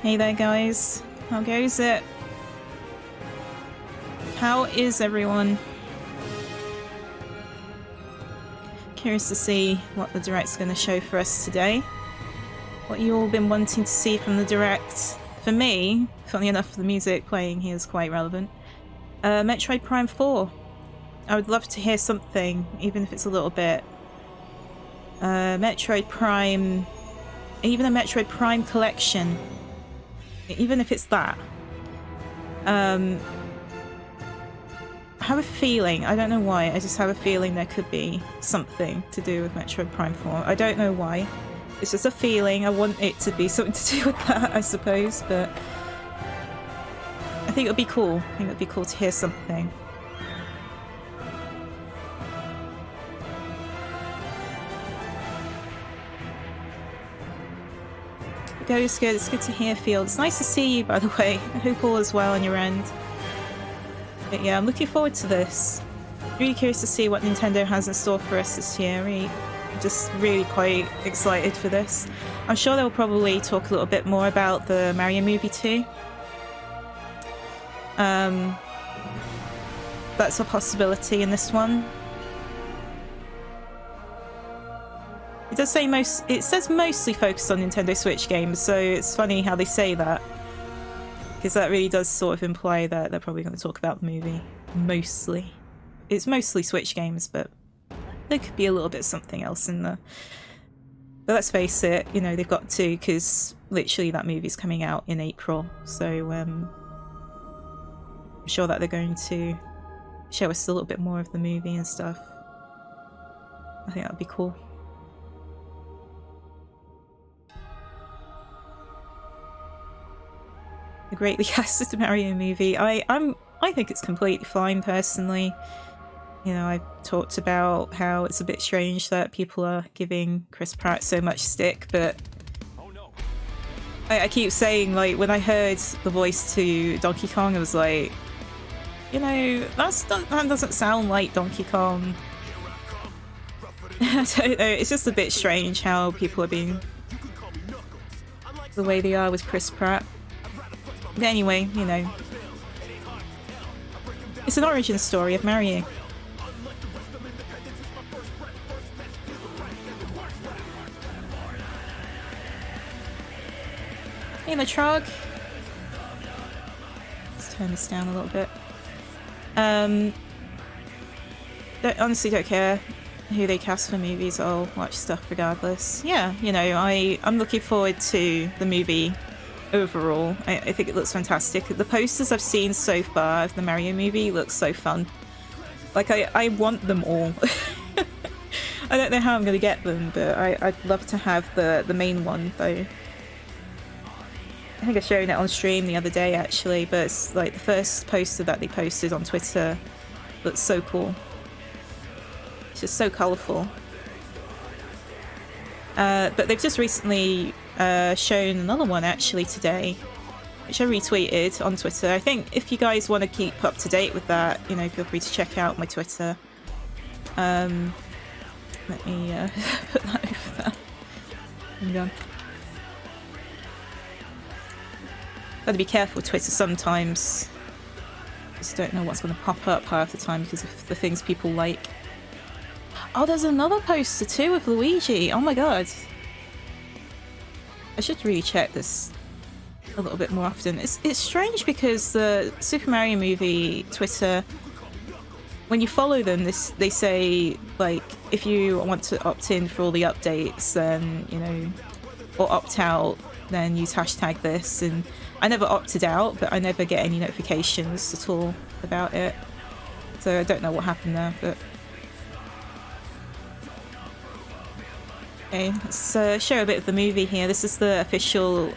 Hey there, guys. How goes it? How is everyone? Curious to see what the Direct's going to show for us today. What you all been wanting to see from the Direct. For me, funny enough, the music playing here is quite relevant. Metroid Prime 4. I would love to hear something, even if it's a little bit. Metroid Prime... Even a Metroid Prime collection. Even if it's that. I have a feeling, I don't know why, I just have a feeling there could be something to do with Metroid Prime 4. I don't know why. It's just a feeling. I want it to be something to do with that, I suppose, but I think it would be cool. I think it would be cool to hear something. Goes good. It's good to hear, Field. It's nice to see you, by the way. I hope all is well on your end. But yeah, I'm looking forward to this. Really curious to see what Nintendo has in store for us this year. I'm just really quite excited for this. I'm sure they'll probably talk a little bit more about the Mario movie too. That's a possibility in this one. It does say it says mostly focused on Nintendo Switch games, so it's funny how they say that. Because that really does sort of imply that they're probably going to talk about the movie. Mostly. It's mostly Switch games, but there could be a little bit of something else in there. But let's face it, you know, they've got to, because literally that movie's coming out in April, so I'm sure that they're going to show us a little bit more of the movie and stuff. I think that would be cool. The greatly casted Mario movie. I think it's completely fine personally. You know, I've talked about how it's a bit strange that people are giving Chris Pratt so much stick, but I keep saying, like, when I heard the voice to Donkey Kong, I was like, you know, that doesn't sound like Donkey Kong. I don't know, it's just a bit strange how people are being the way they are with Chris Pratt. But anyway, you know, it's an origin story of Mario. Hey, Latrog. Let's turn this down a little bit. Honestly don't care who they cast for movies. I'll watch stuff regardless. Yeah, you know, I'm looking forward to the movie. Overall, I think it looks fantastic. The posters I've seen so far of the Mario movie look so fun. Like, I want them all. I don't know how I'm going to get them, but I'd love to have the main one, though. I think I showed it on stream the other day, actually, but it's like the first poster that they posted on Twitter looks so cool. It's just so colourful. But they've just recently shown another one actually today, which I retweeted on Twitter. I think if you guys want to keep up to date with that, you know, feel free to check out my Twitter. Let me put that over there. Hang on. Gotta be careful with Twitter sometimes. Just don't know what's going to pop up half the time because of the things people like. Oh, there's another poster too of Luigi. Oh my god. I should really check this a little bit more often. It's strange because the Super Mario movie Twitter, when you follow them, they say, like, if you want to opt in for all the updates, then, you know, or opt out, then use hashtag this. And I never opted out, but I never get any notifications at all about it. So I don't know what happened there, but... Okay, let's show a bit of the movie here. This is the official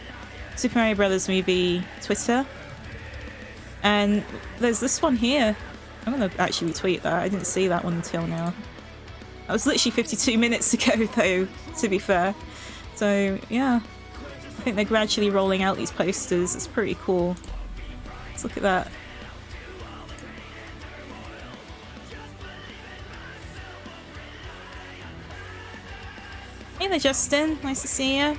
Super Mario Brothers movie Twitter. And there's this one here. I'm going to actually retweet that. I didn't see that one until now. That was literally 52 minutes ago, though, to be fair. So, yeah. I think they're gradually rolling out these posters. It's pretty cool. Let's look at that. Hey there, Justin. Nice to see you.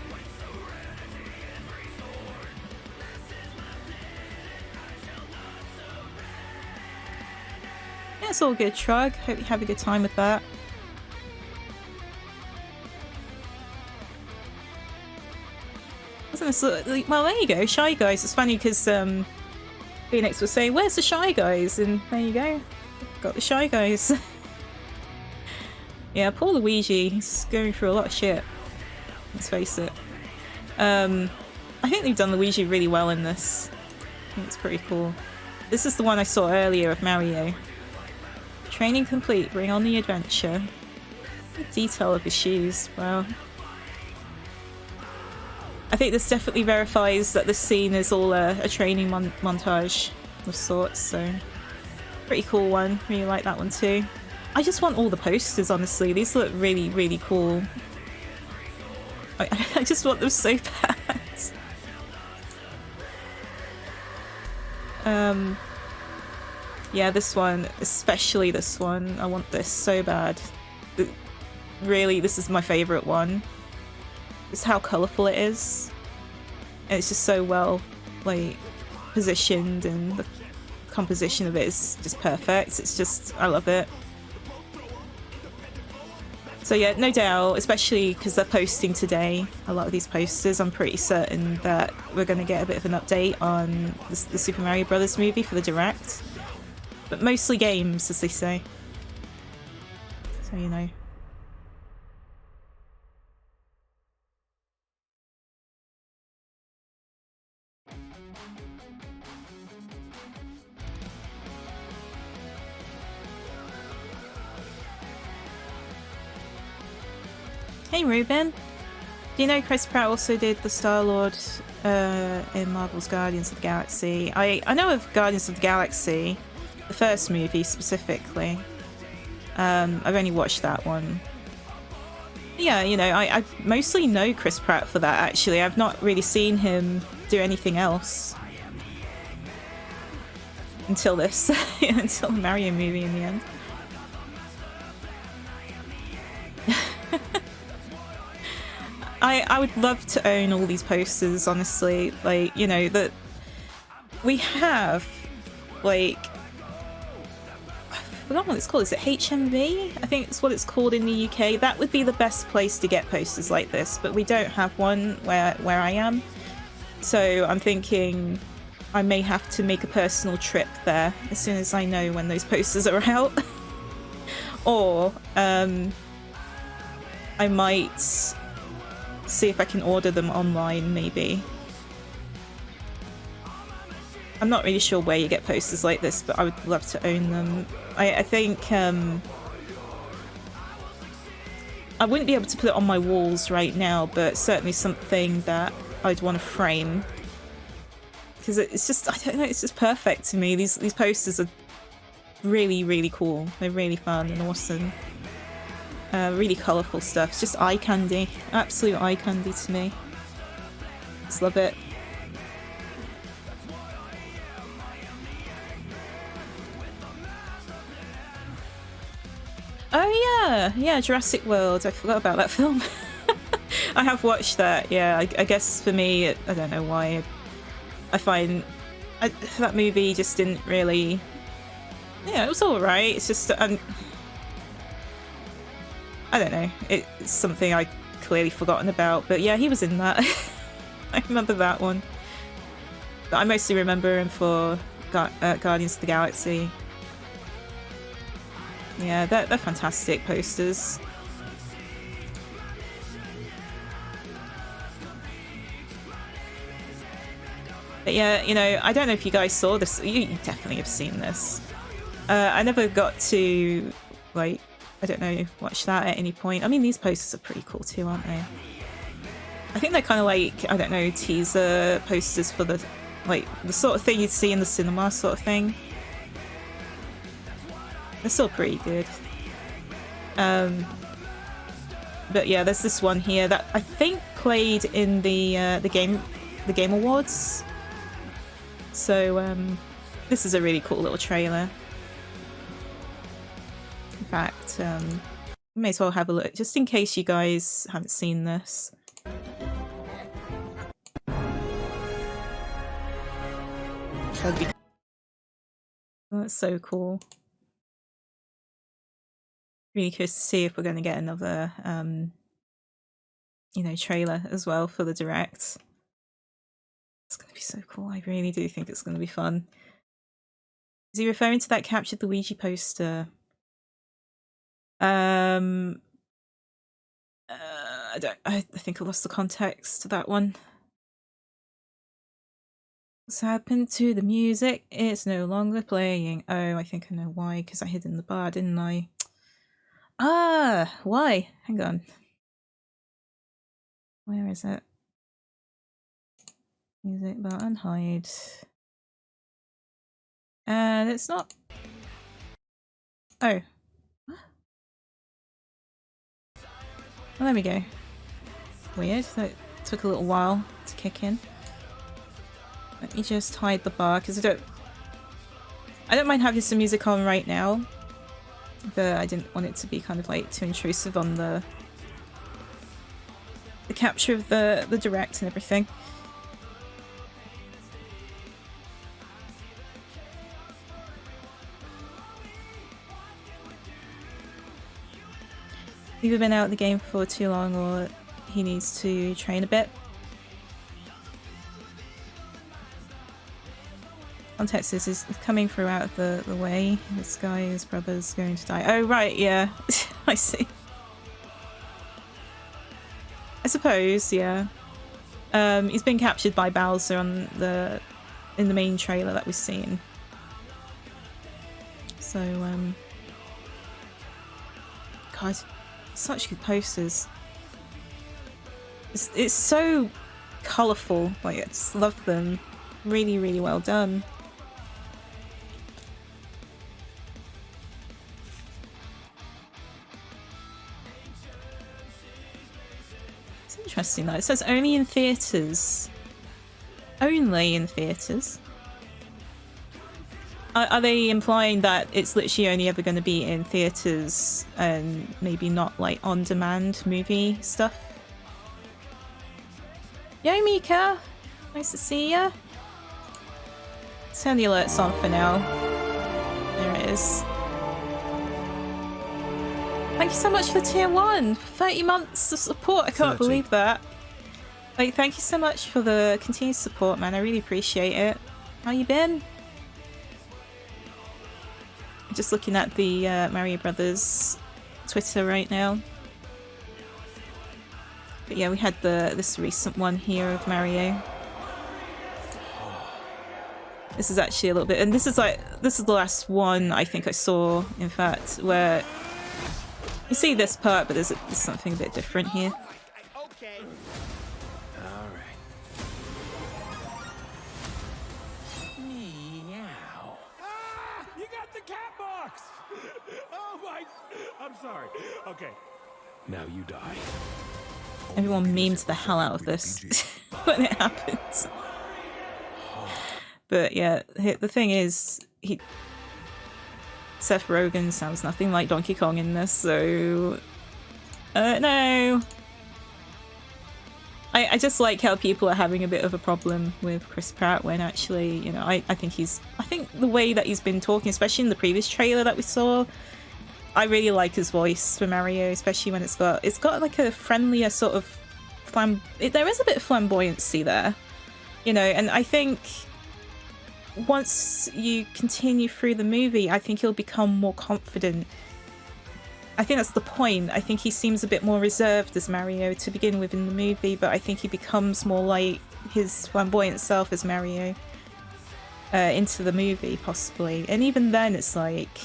it's all good, Shrug. Hope you have a good time with that. Well, there you go, Shy Guys. It's funny because Phoenix was saying, where's the Shy Guys? And there you go. Got the Shy Guys. Yeah, poor Luigi. He's going through a lot of shit. Let's face it. I think they've done Luigi really well in this. I think it's pretty cool. This is the one I saw earlier of Mario. Training complete. Bring on the adventure. The detail of his shoes. Wow. I think this definitely verifies that this scene is all a training montage of sorts, so pretty cool one. Really like that one too. I just want all the posters, honestly. These look really, really cool. I just want them so bad. Yeah, this one, especially this one. I want this so bad. Really, this is my favourite one. It's how colourful it is. And it's just so well, like, positioned, and the composition of it is just perfect. It's just, I love it. So yeah, no doubt, especially because they're posting today, a lot of these posters, I'm pretty certain that we're going to get a bit of an update on the Super Mario Brothers movie for the Direct. But mostly games, as they say. So you know. Hey Ruben! Do you know Chris Pratt also did the Star-Lord in Marvel's Guardians of the Galaxy? I know of Guardians of the Galaxy, the first movie specifically. I've only watched that one. Yeah, you know, I mostly know Chris Pratt for that, actually. I've not really seen him do anything else. Until this. Until the Mario movie in the end. I would love to own all these posters, honestly. Like, you know, that we have, like, I forgot what it's called. Is it HMV? I think it's what it's called in the UK. That would be the best place to get posters like this, but we don't have one where I am. So I'm thinking I may have to make a personal trip there as soon as I know when those posters are out. Or I might see if I can order them online, maybe. I'm not really sure where you get posters like this, but I would love to own them. I think I wouldn't be able to put it on my walls right now, but certainly something that I'd want to frame. Because it's just, I don't know, it's just perfect to me. These posters are really, really cool. They're really fun and awesome. Really colourful stuff. It's just eye candy. Absolute eye candy to me. Just love it. Oh yeah! Yeah, Jurassic World. I forgot about that film. I have watched that, yeah. I guess for me, I don't know why. I find that movie just didn't really... Yeah, it was alright. It's just... I don't know, it's something I clearly forgotten about, but yeah, he was in that. I remember that one. But I mostly remember him for Guardians of the Galaxy. Yeah, they're fantastic posters. But yeah, you know, I don't know if you guys saw this. You definitely have seen this. I never got to, like, I don't know, watch that at any point. I mean, these posters are pretty cool too, aren't they? I think they're kind of like, I don't know, teaser posters for the, like, the sort of thing you'd see in the cinema sort of thing. They're still pretty good. But yeah, there's this one here that I think played in the Game Awards. So this is a really cool little trailer. In fact, may as well have a look, just in case you guys haven't seen this. That's so cool. Really curious to see if we're going to get another, you know, trailer as well for the direct. It's going to be so cool. I really do think it's going to be fun. Is he referring to that captured the Ouija poster? I think I lost the context to that one. What's happened to the music? It's no longer playing. Oh, I think I know why, because I hid in the bar, didn't I? Ah, why? Hang on. Where is it? Music button, hide. And it's not. Oh. Well, there we go. Weird. That took a little while to kick in. Let me just hide the bar because I don't mind having some music on right now, but I didn't want it to be kind of like too intrusive on the capture of the direct and everything. Either been out of the game for too long or he needs to train a bit. Context is coming through out of the way. This guy, his brother's going to die. Oh, right, yeah. I see. I suppose, yeah. He's been captured by Bowser in the main trailer that we've seen. So, God, such good posters. It's so colourful. Like, I just love them. Really, really well done. It's interesting though. It says only in theatres. Only in theatres. Are they implying that it's literally only ever going to be in theatres and maybe not like on-demand movie stuff? Yo, Mika! Nice to see ya. Let's turn the alerts on for now. There it is. Thank you so much for tier 1! 30 months of support, I can't believe that. Like, thank you so much for the continued support, man. I really appreciate it. How you been? Just looking at the Mario Brothers Twitter right now. But yeah, we had this recent one here of Mario. This is actually a little bit, and this is the last one I think I saw, in fact, where you see this part, but there's something a bit different here. Okay. All right. Meow. Ah! You got the cat box. Oh my! I'm sorry. Okay. Now you die. Everyone memes the hell out of this when it happens. But yeah, the thing is, Seth Rogen sounds nothing like Donkey Kong in this, so no. I just like how people are having a bit of a problem with Chris Pratt when actually, you know, I think the way that he's been talking, especially in the previous trailer that we saw, I really like his voice for Mario, especially when it's got like a friendlier sort of there is a bit of flamboyancy there, you know, and I think once you continue through the movie, I think he'll become more confident. I think that's the point. I think he seems a bit more reserved as Mario to begin with in the movie, but I think he becomes more like his flamboyant self as Mario into the movie, possibly. And even then, it's like...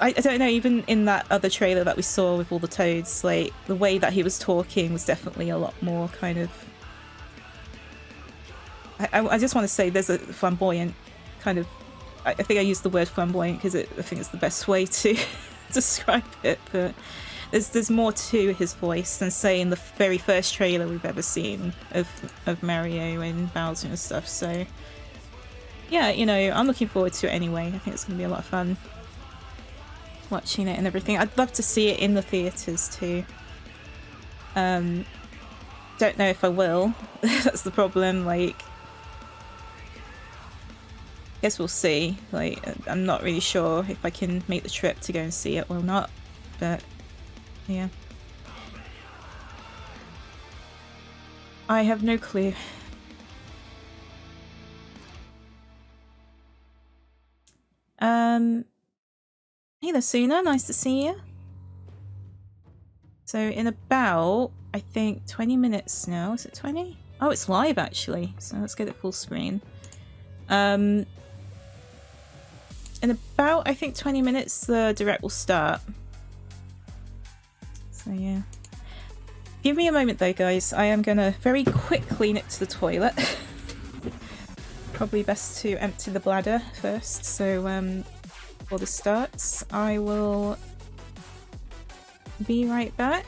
I don't know, even in that other trailer that we saw with all the toads, like, the way that he was talking was definitely a lot more kind of... I just want to say there's a flamboyant kind of... I think I used the word flamboyant because I think it's the best way to describe it, but there's more to his voice than, say, in the very first trailer we've ever seen of Mario and Bowser and stuff, so... Yeah, you know, I'm looking forward to it anyway. I think it's going to be a lot of fun watching it and everything. I'd love to see it in the theatres too. Don't know if I will. That's the problem, like... Guess we'll see. Like, I'm not really sure if I can make the trip to go and see it or not, but yeah. I have no clue. Hey there, Suna. Nice to see you. So in about, I think, 20 minutes now. Is it 20? Oh, it's live actually. So let's get it full screen. In about, I think, 20 minutes, the direct will start. So yeah. Give me a moment though, guys. I am gonna very quickly nip to the toilet. Probably best to empty the bladder first. So before this starts, I will be right back.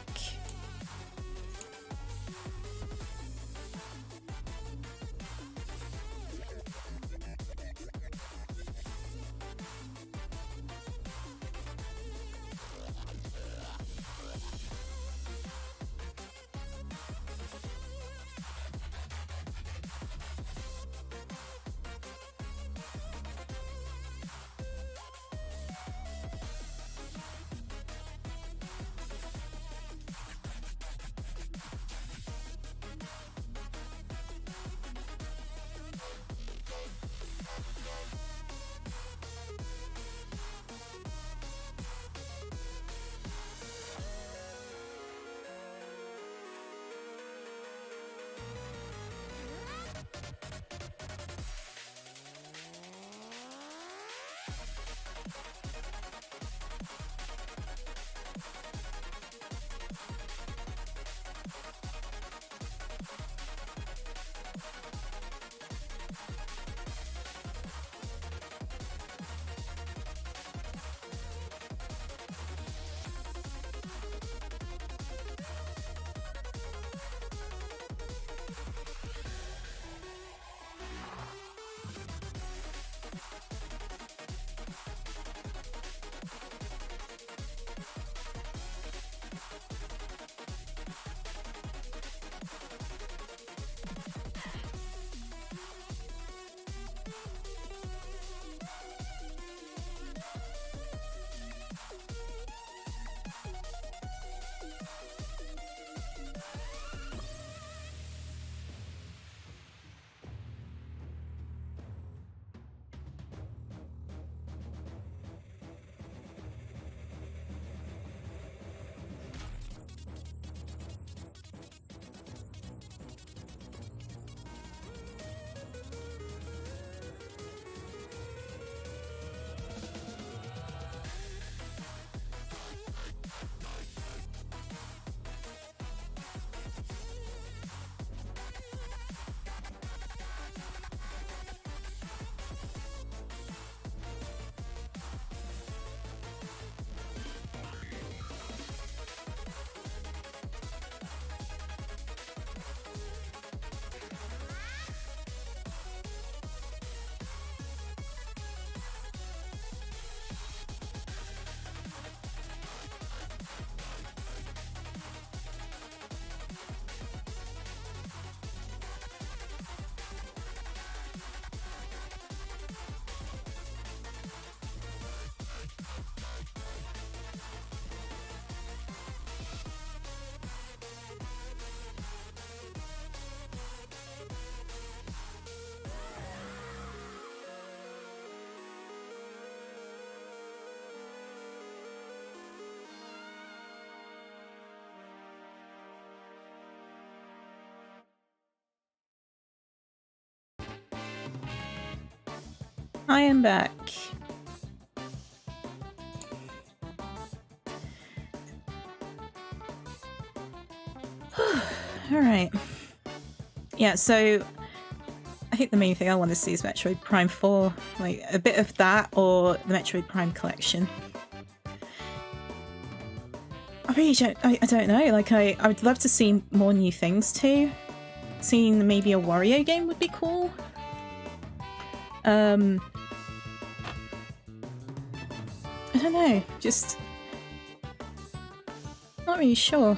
I am back. Alright. Yeah, so I think the main thing I want to see is Metroid Prime 4. Like, a bit of that or the Metroid Prime collection. I really don't, I don't know. Like, I would love to see more new things too. Seeing maybe a Wario game would be cool. I don't know, just not really sure.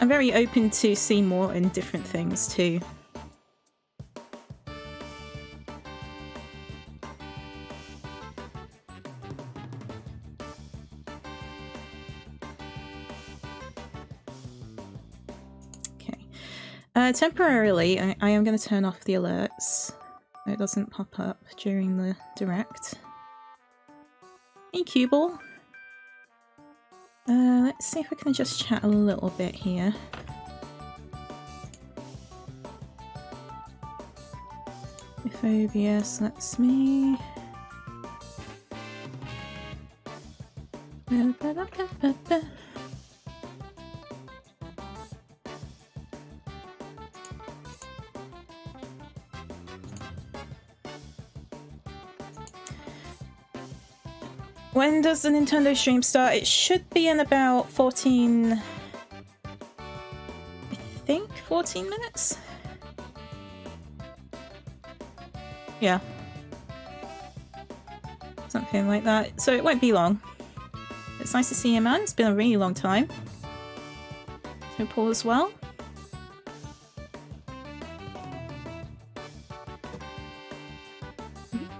I'm very open to seeing more in different things too. Temporarily, I am going to turn off the alerts. It doesn't pop up during the direct. Hey, Cuball. Let's see if we can just chat a little bit here. If OBS lets me. When does the Nintendo stream start? It should be in about 14... I think 14 minutes? Yeah. Something like that. So it won't be long. It's nice to see you, man. It's been a really long time. Hope all is well.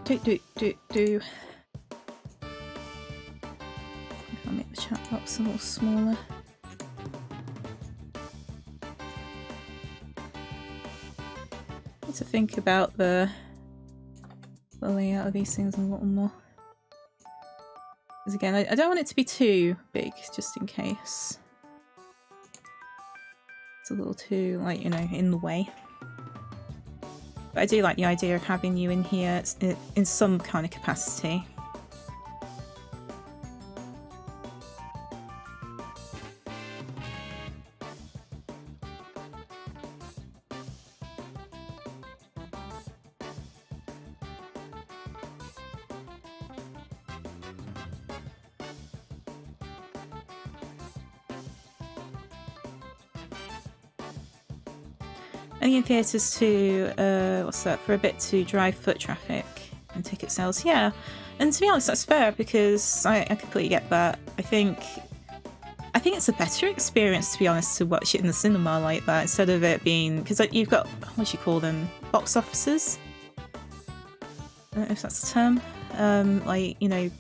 Do. I'll make the chat box a little smaller. Need to think about the layout of these things a little more. Because again, I don't want it to be too big, just in case. It's a little too, like, you know, in the way. But I do like the idea of having you in here in some kind of capacity. In theatres to, what's that, for a bit to drive foot traffic and ticket sales. Yeah, and to be honest, that's fair because I completely get that. I think it's a better experience, to be honest, to watch it in the cinema like that instead of it being, because you've got, what do you call them, box offices? I don't know if that's the term. Like, you know,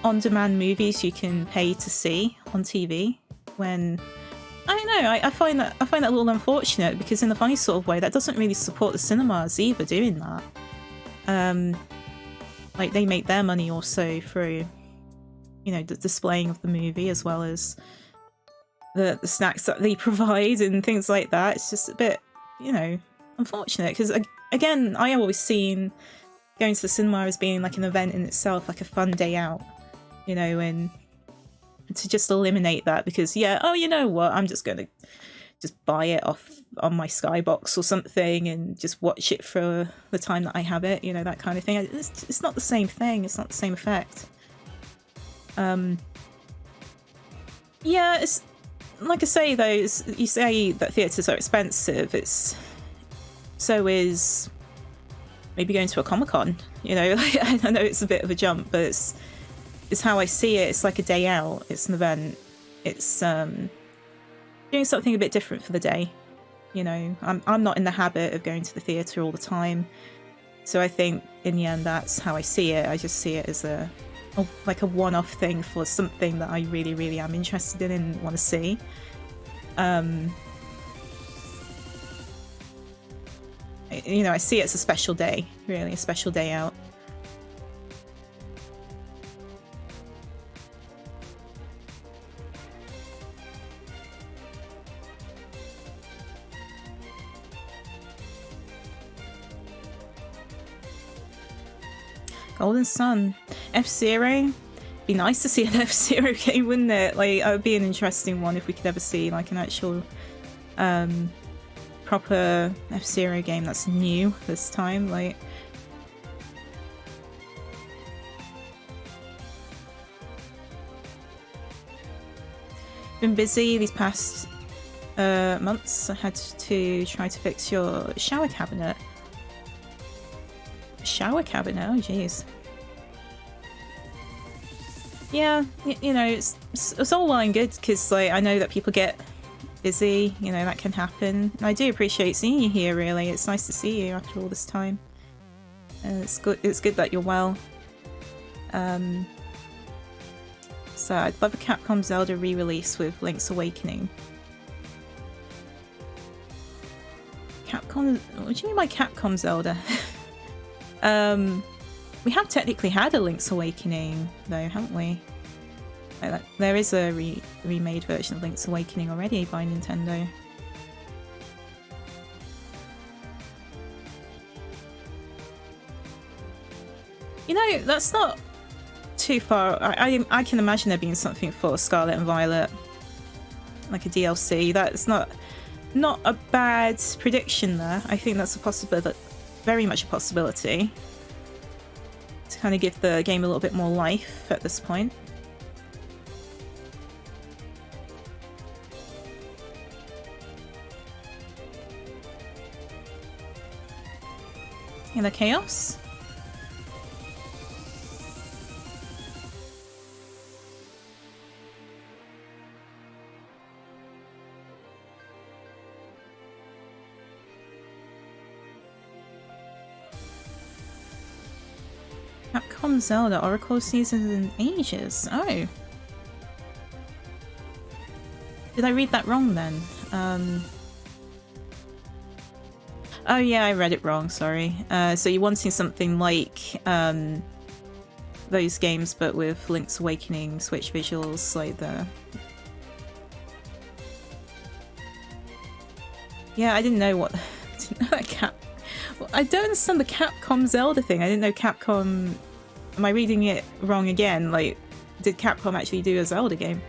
on-demand movies you can pay to see on TV when. I don't know, I find that a little unfortunate because in a funny sort of way that doesn't really support the cinemas either doing that. Like they make their money also through, you know, the displaying of the movie as well as the snacks that they provide and things like that. It's just a bit, you know, unfortunate because again, I always seen going to the cinema as being like an event in itself, like a fun day out, you know, and to just eliminate that because yeah, oh, you know what, I'm just gonna just buy it off on my Skybox or something and just watch it for the time that I have it, you know, that kind of thing. It's not the same thing, it's not the same effect. Yeah, it's like I say though, you say that theatres are expensive, so is maybe going to a Comic-Con, you know. I know it's a bit of a jump, but it's how I see it. It's like a day out. It's an event. It's doing something a bit different for the day. You know, I'm not in the habit of going to the theatre all the time, so I think in the end that's how I see it. I just see it as like a one-off thing for something that I really, really am interested in and want to see. You know, I see it as a special day, really, a special day out. Golden Sun. F-Zero? Be nice to see an F-Zero game, wouldn't it? Like, that would be an interesting one if we could ever see, like, an actual proper F-Zero game that's new this time. Like, been busy these past months. I had to try to fix your shower cabinet. Shower cabinet? Oh, jeez. Yeah, you know, it's all well and good because, like, I know that people get busy. You know, that can happen. And I do appreciate seeing you here. Really, it's nice to see you after all this time. It's good. It's good that you're well. So I'd love a Capcom Zelda re-release with Link's Awakening. Capcom... What do you mean by Capcom Zelda? We have technically had a Link's Awakening, though, haven't we? There is a remade version of Link's Awakening already by Nintendo. You know, that's not too far. I can imagine there being something for Scarlet and Violet, like a DLC. That's not a bad prediction there. I think that's a possibility, very much a possibility, to kind of give the game a little bit more life at this point. In the chaos. Capcom Zelda Oracle Seasons in Ages. Oh. Did I read that wrong then? Oh yeah, I read it wrong, sorry. So you're wanting something like those games but with Link's Awakening Switch visuals, like the... Yeah, I didn't know what... I didn't know that I don't understand the Capcom Zelda thing. I didn't know Capcom... Am I reading it wrong again? Like, did Capcom actually do a Zelda game?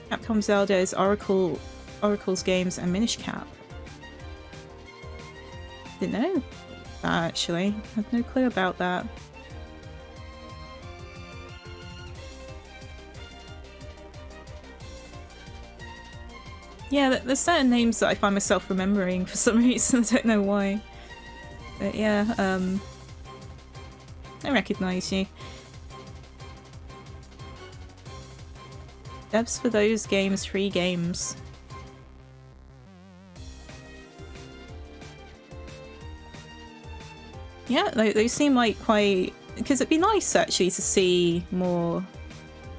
Capcom Zelda is Oracle's games and Minish Cap. Didn't know that, actually. I had no clue about that. Yeah, there's certain names that I find myself remembering for some reason. I don't know why. But yeah, I recognise you. Devs for those games, free games. Yeah, those seem like quite... Because it'd be nice actually to see more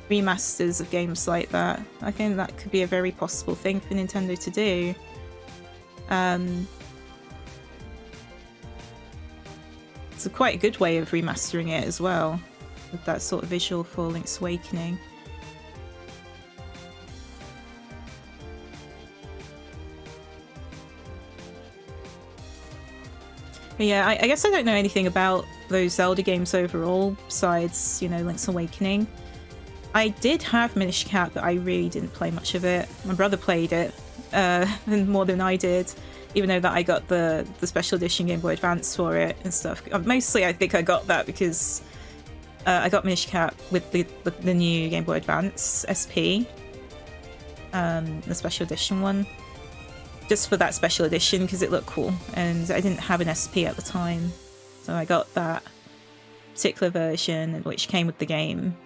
remasters of games like that. I think that could be a very possible thing for Nintendo to do. It's quite a good way of remastering it as well, with that sort of visual for Link's Awakening. But yeah, I guess I don't know anything about those Zelda games overall, besides, you know, Link's Awakening. I did have Minish Cap, but I really didn't play much of it. My brother played it more than I did, even though that I got the special edition Game Boy Advance for it and stuff. Mostly I think I got that because I got Minish Cap with the new Game Boy Advance SP, the special edition one, just for that special edition because it looked cool, and I didn't have an SP at the time, so I got that particular version which came with the game.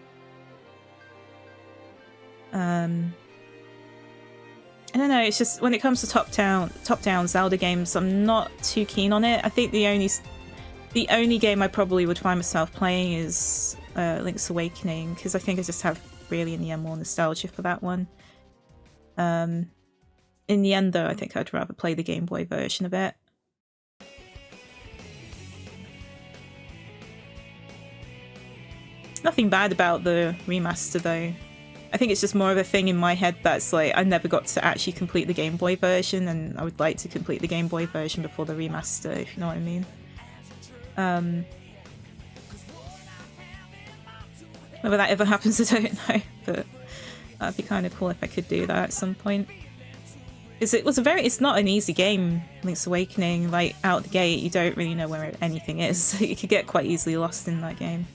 I don't know, it's just when it comes to top-down Zelda games, I'm not too keen on it. I think the only game I probably would find myself playing is Link's Awakening, because I think I just have really in the end more nostalgia for that one. In the end though, I think I'd rather play the Game Boy version of it. Nothing bad about the remaster though. I think it's just more of a thing in my head that's like, I never got to actually complete the Game Boy version, and I would like to complete the Game Boy version before the remaster, if you know what I mean. Whether that ever happens, I don't know, but that'd be kind of cool if I could do that at some point. Because it's not an easy game, Link's Awakening. Like, out the gate, you don't really know where anything is. You could get quite easily lost in that game.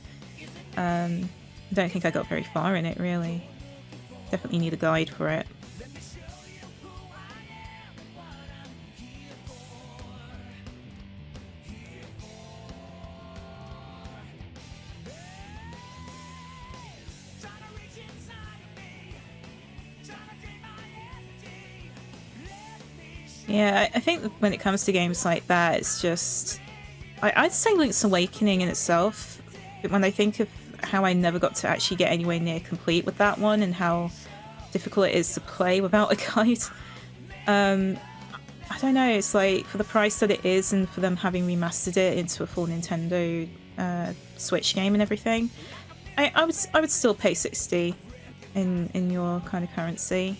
I don't think I got very far in it, really. Definitely need a guide for it. Yeah, I think when it comes to games like that, it's just... I'd say Link's Awakening in itself, but when I think of how I never got to actually get anywhere near complete with that one and how difficult it is to play without a guide, I don't know, it's like for the price that it is and for them having remastered it into a full Nintendo Switch game and everything, I would still pay 60 in your kind of currency,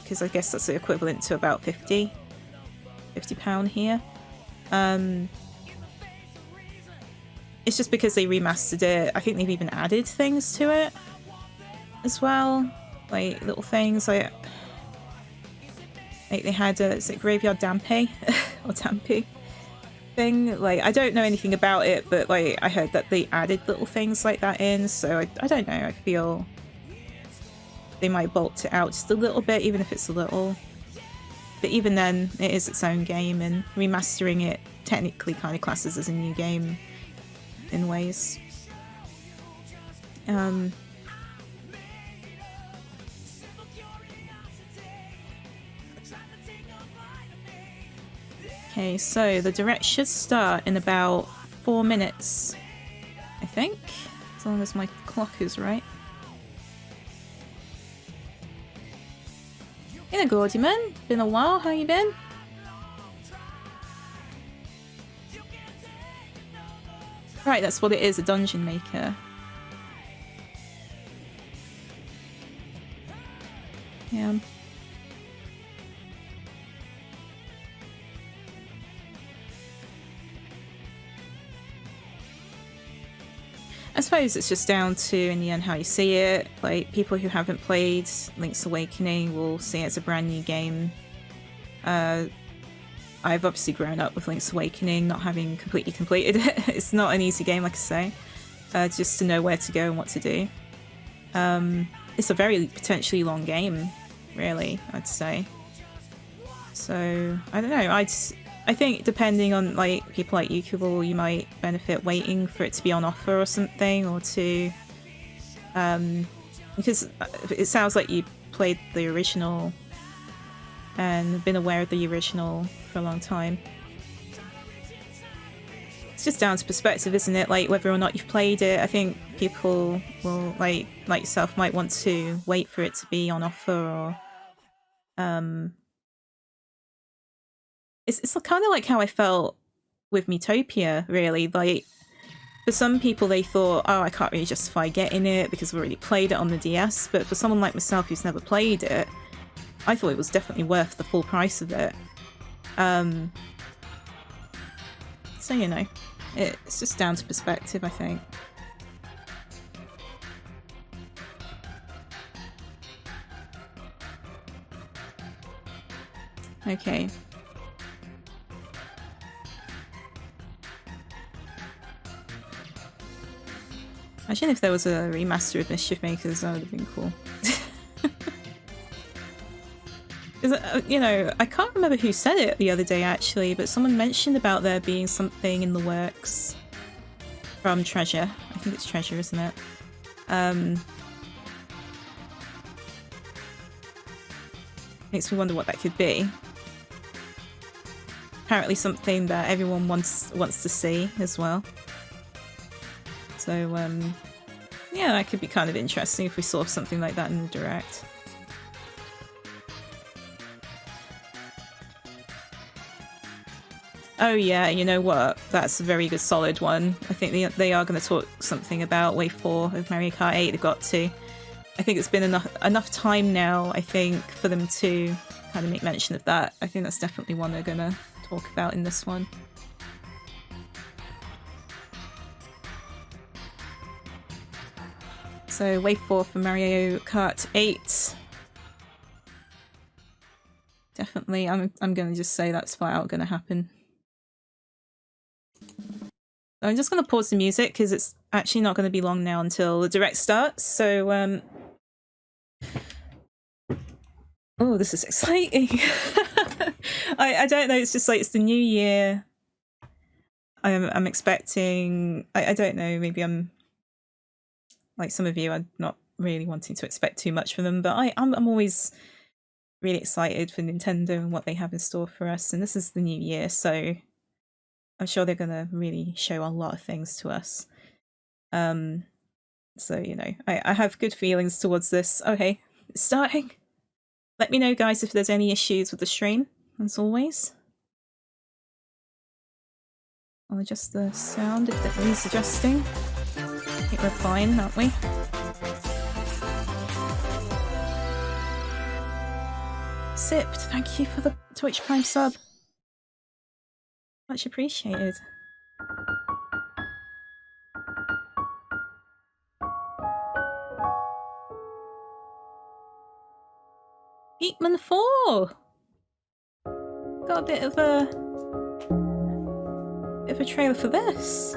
because I guess that's the equivalent to about £50 here. It's just because they remastered it. I think they've even added things to it as well, like little things like they had a, is it Graveyard Dampe or Dampe thing? Like, I don't know anything about it, but like I heard that they added little things like that in, so I don't know, I feel they might bulk it out just a little bit, even if it's a little. But even then, it is its own game, and remastering it technically kind of classes as a new game in ways. Okay, so the direct should start in about 4 minutes, I think, as long as my clock is right. Hey there, Gordy man. Been a while, how you been? Right, that's what it is, a dungeon maker. Yeah. I suppose it's just down to, in the end, how you see it. Like, people who haven't played Link's Awakening will see it as a brand new game. I've obviously grown up with Link's Awakening, not having completely completed it. It's not an easy game, like I say. Just to know where to go and what to do. It's a very potentially long game, really, I'd say. So, I don't know, I think depending on like people like Yukable, you might benefit waiting for it to be on offer or something, or to because it sounds like you played the original and been aware of the original for a long time. It's just down to perspective, isn't it? Like whether or not you've played it. I think people will like yourself might want to wait for it to be on offer, or it's kind of like how I felt with Miitopia, really. Like, for some people, they thought, oh, I can't really justify getting it because I've already played it on the DS. But for someone like myself who's never played it, I thought it was definitely worth the full price of it. So, you know, it's just down to perspective, I think. Okay. Imagine if there was a remaster of Mischief Makers, that would have been cool. You know, I can't remember who said it the other day actually, but someone mentioned about there being something in the works from Treasure. I think it's Treasure, isn't it? Makes me wonder what that could be. Apparently something that everyone wants to see as well. So, yeah, that could be kind of interesting if we saw something like that in the Direct. Oh yeah, you know what? That's a very good solid one. I think they are going to talk something about Wave 4 of Mario Kart 8. They've got to. I think it's been enough time now, I think, for them to kind of make mention of that. I think that's definitely one they're going to talk about in this one. So Wave 4 for Mario Kart 8. Definitely, I'm going to just say that's flat out going to happen. So I'm just going to pause the music because it's actually not going to be long now until the Direct starts. So, oh, this is exciting. I don't know. It's just like it's the new year. I'm expecting. I don't know. Maybe I'm like some of you. I'm not really wanting to expect too much from them, but I'm always really excited for Nintendo and what they have in store for us. And this is the new year, so I'm sure they're gonna really show a lot of things to us. So you know, I have good feelings towards this. Okay, it's starting. Let me know, guys, if there's any issues with the stream. as always. I'll adjust the sound if it needs adjusting. I think we're fine, aren't we? Sipped, thank you for the Twitch Prime sub. Much appreciated. Beatman 4! Got a bit of a trailer for this.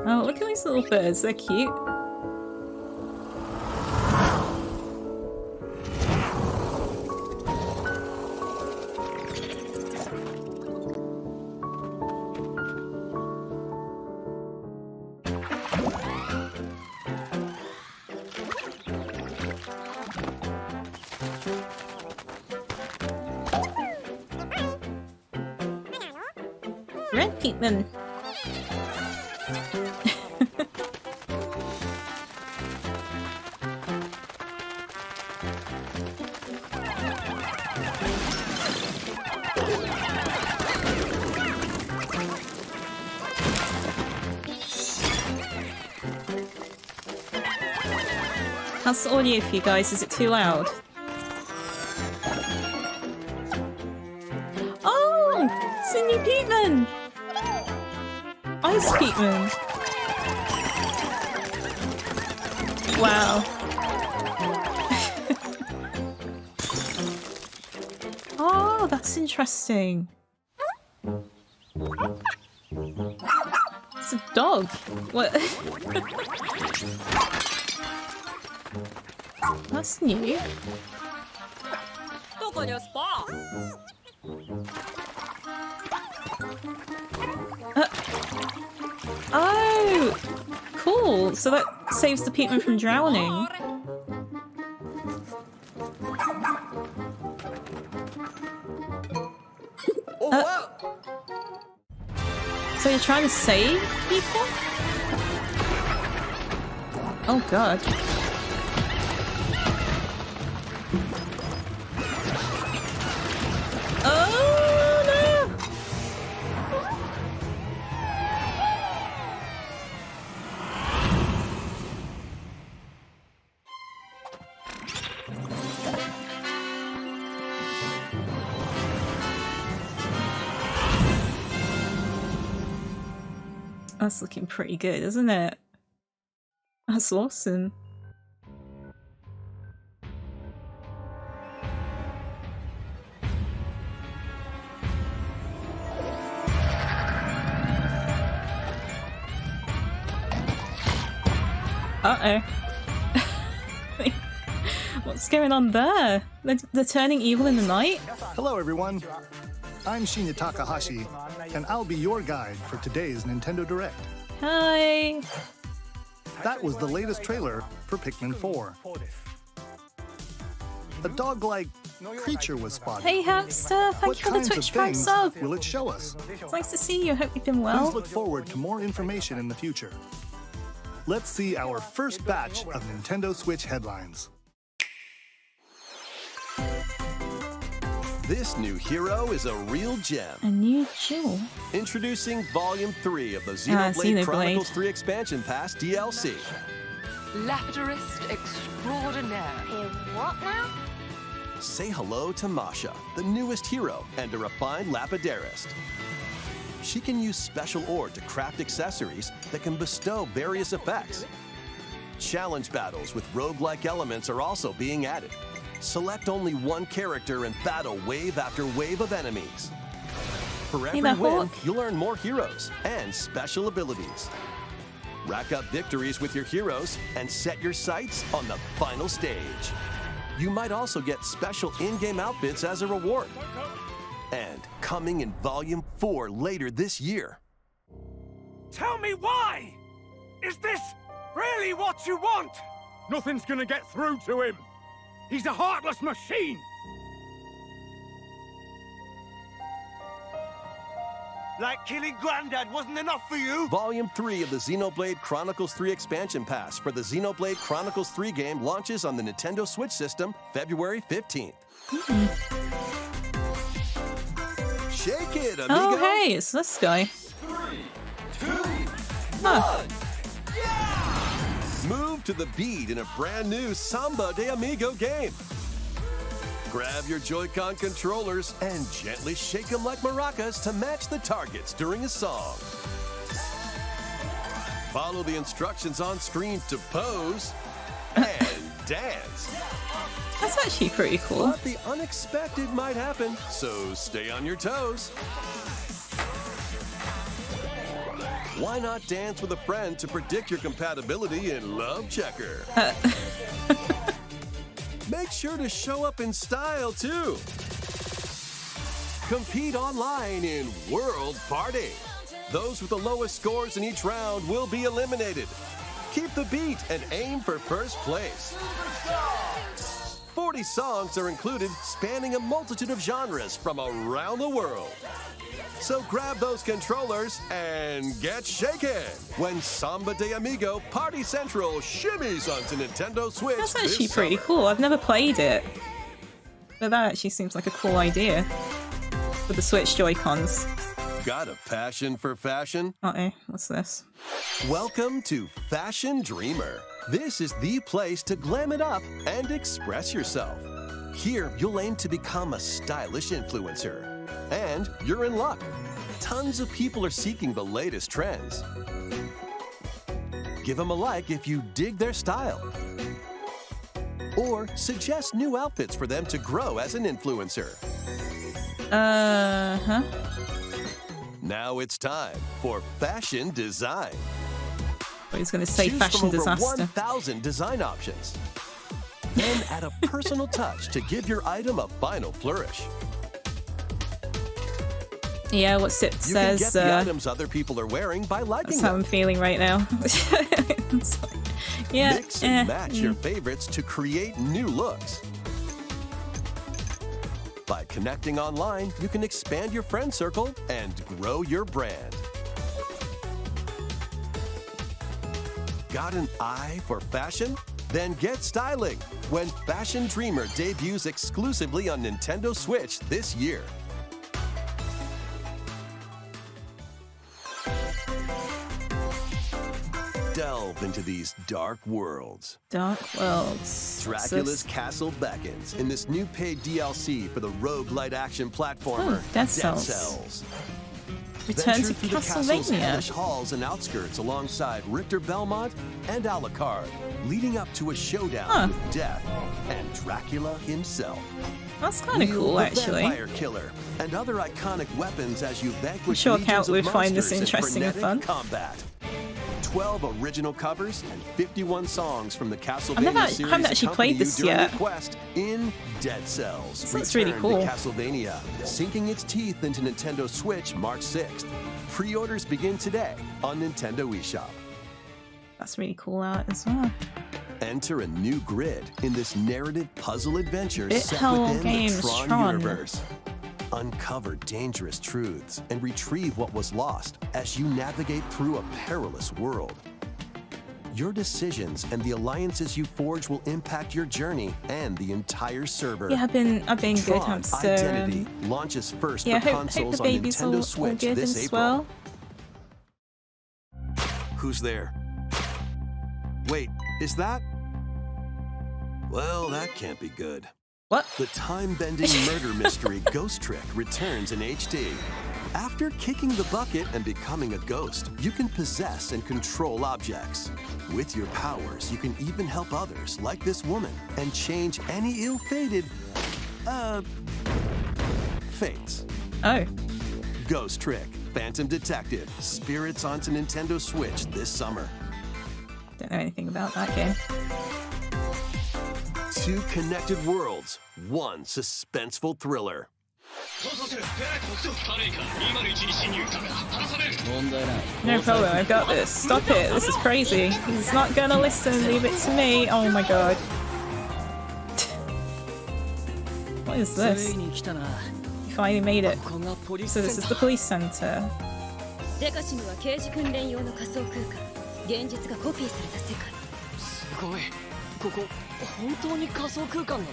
Wow, look at these little birds, they're cute. Red Peatman. How's the audio for you guys? Is it too loud? Oh! Cindy Peatman! Ice Peatman! Wow. Oh, that's interesting. It's a dog. What? That's new. Oh! Cool! So that saves the Peatman from drowning. So you're trying to save people? Oh god. Oh no! That's looking pretty good, isn't it? That's awesome. Uh-oh. What's going on there? They're turning evil in the night? Hello, everyone. I'm Shinya Takahashi, and I'll be your guide for today's Nintendo Direct. Hi! That was the latest trailer for Pikmin 4. A dog-like creature was spotted. Hey hamster, thank What you for the kinds of Twitch Prime things sub! will it show us? It's nice to see you, hope you've been Please well. look forward to more information in the future. Let's see our first batch of Nintendo Switch headlines. This new hero is a real gem. A new jewel. Introducing Volume 3 of the Xenoblade Xenoblade Chronicles 3 Expansion Pass DLC. Lapidurist extraordinaire. What now? Say hello to Masha, the newest hero and a refined Lapidarist. She can use special ore to craft accessories that can bestow various effects. Challenge battles with roguelike elements are also being added. Select only one character and battle wave after wave of enemies. For every that win, hawk. you'll earn more heroes and special abilities. Rack up victories with your heroes and set your sights on the final stage. You might also get special in-game outfits as a reward. And coming in Volume 4 later this year. Tell me why! Is this really what you want? Nothing's gonna get through to him. He's a heartless machine. Like killing Granddad wasn't enough for you? Volume 3 of the Xenoblade Chronicles 3 expansion pass for the Xenoblade Chronicles 3 game launches on the Nintendo Switch system February 15th. Shake it, amigo! Oh, hey, it's this guy. 3, 2, Huh. 1, yeah! Move to the beat in a brand new Samba de Amigo game. Grab your Joy-Con controllers and gently shake them like maracas to match the targets during a song. Follow the instructions on screen to pose and dance. That's actually pretty cool. But the unexpected might happen, so stay on your toes. Why not dance with a friend to predict your compatibility in Love Checker? Make sure to show up in style, too. Compete online in World Party. Those with the lowest scores in each round will be eliminated. Keep the beat and aim for first place. 40 songs are included, spanning a multitude of genres from around the world. So grab those controllers and get shaken when Samba de Amigo Party Central shimmies onto Nintendo Switch. That's actually this pretty summer. cool. I've never played it. But that actually seems like a cool idea. With the Switch Joy-Cons. Got a passion for fashion? Uh-oh, what's this? Welcome to Fashion Dreamer. This is the place to glam it up and express yourself. Here, you'll aim to become a stylish influencer. And you're in luck. Tons of people are seeking the latest trends. Give them a like if you dig their style. Or suggest new outfits for them to grow as an influencer. Uh-huh. Now it's time for fashion design. I was going to say Choose fashion from over disaster. 1,000 design options. Then add a personal touch to give your item a final flourish. Yeah, what Sip You can says, get the items other people are wearing by liking that's how them. I'm feeling right now. It's like, yeah, Mix and match your favorites to create new looks. By connecting online, you can expand your friend circle and grow your brand. Got an eye for fashion? Then get styling when Fashion Dreamer debuts exclusively on Nintendo Switch this year. Delve into these dark worlds. Dark Worlds. What's Dracula's this? castle beckons in this new paid DLC for the roguelite action platformer, Oh, Dead Cells. Return Venture to through the castle's Castlevania. hellish halls and outskirts alongside Richter Belmont and Alucard, leading up to a showdown with Death and Dracula himself. That's kind of Wield cool, the actually. Vampire Killer and other iconic weapons as you vanquish sure legions Count of would find this monsters in interesting and frenetic fun. combat. 12 original covers and 51 songs from the Castlevania series haven't actually accompany played you this during yet. your quest in Dead Cells. Sounds really Return cool. to Castlevania, sinking its teeth into Nintendo Switch March 6th. Pre-orders begin today on Nintendo eShop. That's really cool art as well. Enter a new grid in this narrative puzzle adventure It set Hell within Games the Tron Tron. universe. Uncover dangerous truths and retrieve what was lost as you navigate through a perilous world. Your decisions and the alliances you forge will impact your journey and the entire server. Yeah, I've been good, Tron hamster. Identity launches first Yeah, for hope consoles the on baby's Nintendo all Switch good this as April. well. Who's there? Wait, is that? Well, that can't be good. What? The time-bending murder mystery Ghost Trick returns in HD. After kicking the bucket and becoming a ghost, you can possess and control objects. With your powers, you can even help others, like this woman, and change any ill-fated, fates. Oh. Ghost Trick, Phantom Detective, Spirits onto Nintendo Switch this summer. Don't know anything about that game. 2 connected worlds, 1 suspenseful thriller. No problem, I've got this. Stop it, this is crazy. He's not gonna listen, leave it to me. Oh my god. What is this? finally made it. ここがポリス So セン this タ is the ー police center. デカシムは刑事訓練用の仮想空間。現実がコピーされた世界。すごいここ本当に仮想空間なの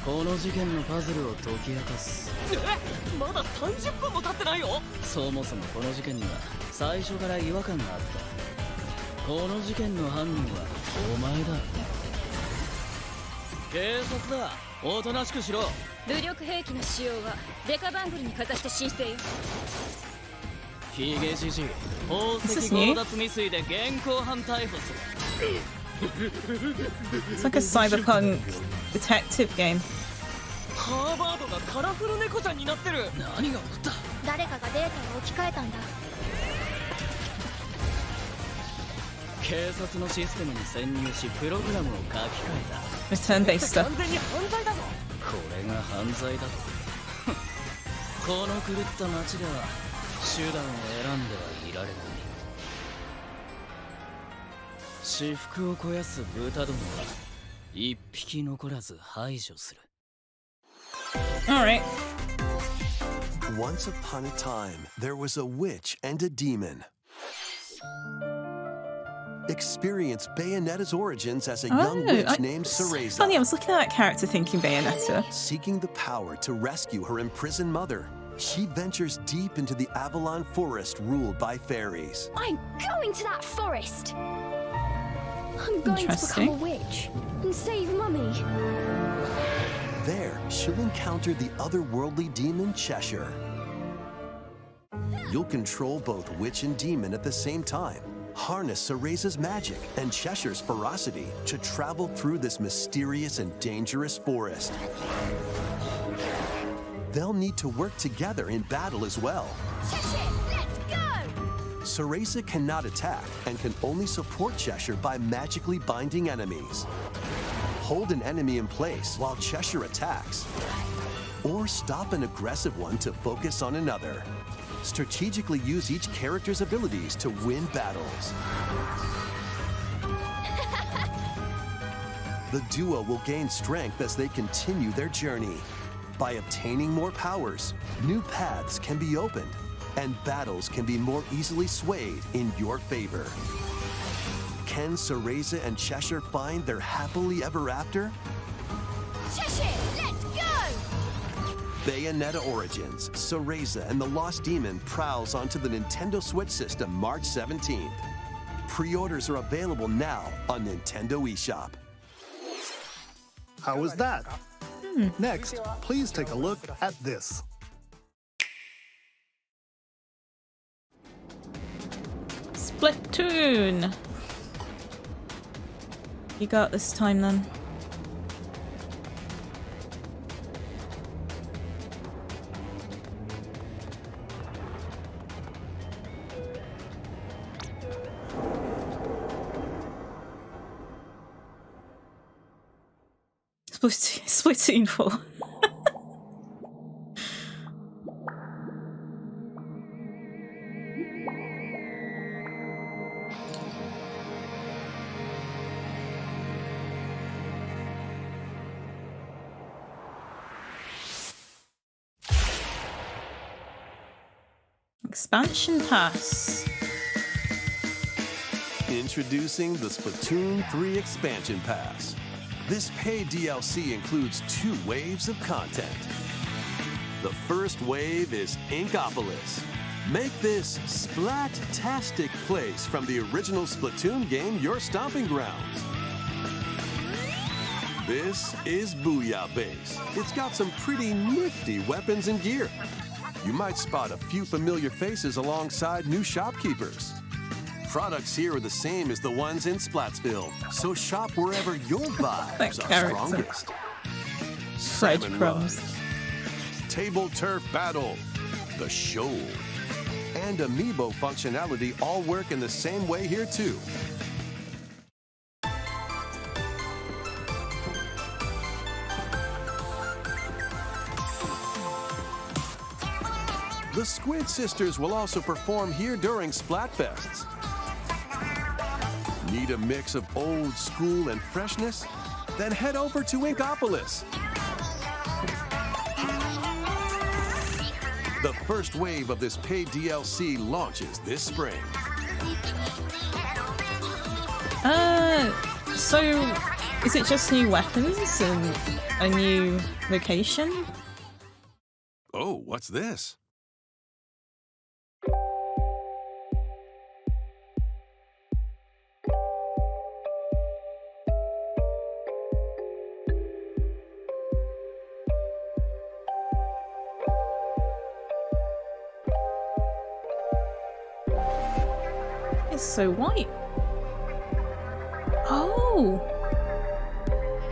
この事件のパズルを解き明かすまだ30分も経ってないよそもそもこの事件には最初から違和感があったこの事件の犯人はお前だ警察だおとなしくしろ武力兵器の使用はデカバングルにかざして申請よヒゲじじい宝石強奪未遂で現行犯逮捕する It's like a cyberpunk detective game. ハーバードがカラフル猫ちゃんになってる何が起こった誰かがデータを置き換えたんだ警察のシステムに潜入しプログラムを書き換え Return-based た stuff. 完全に犯罪だぞこれが犯罪だとこの狂った街では手段を選んではいられない私腹を肥やす豚どもは一匹残らず排除する Alright. Once upon a time, there was a witch and a demon. Experience Bayonetta's origins as a young witch named Cereza. Funny, I was looking at that character thinking Bayonetta. Seeking the power to rescue her imprisoned mother, she ventures deep into the Avalon forest ruled by fairies. I'm going to that forest I'm going to Interesting. become a witch and save Mummy There, she'll encounter the otherworldly demon Cheshire. You'll control both witch and demon at the same time. Harness Cereza's magic and Cheshire's ferocity to travel through this mysterious and dangerous forest. They'll need to work together in battle as well. Cheshire, let's go Cereza cannot attack and can only support Cheshire by magically binding enemies. Hold an enemy in place while Cheshire attacks, or stop an aggressive one to focus on another. Strategically use each character's abilities to win battles. The duo will gain strength as they continue their journey. By obtaining more powers, new paths can be opened, and battles can be more easily swayed in your favor. Can Cereza and Cheshire find their happily ever after? Cheshire, let's go Bayonetta Origins, Cereza and the Lost Demon prowls onto the Nintendo Switch system March 17th. Pre-orders are available now on Nintendo eShop. How was that? Next, please take a look at this. Splatoon! You got this time then. Splatoon 4. Expansion Pass. Introducing the Splatoon 3 Expansion Pass. This paid DLC includes 2 waves of content. The first wave is Inkopolis. Make this splat-tastic place from the original Splatoon game your stomping grounds. This is Booyah Base. It's got some pretty nifty weapons and gear. You might spot a few familiar faces alongside new shopkeepers. Products here are the same as the ones in Splatsville, so shop wherever your vibes are character. strongest. Fred Salmon crumbs. Run, Table Turf Battle, The Show, and Amiibo functionality all work in the same way here too. The Squid Sisters will also perform here during Splatfests. Need a mix of old school and freshness? Then head over to Inkopolis. The first wave of this paid DLC launches this spring. So is it just new weapons and a new location? Oh, what's this? It's so white. Oh!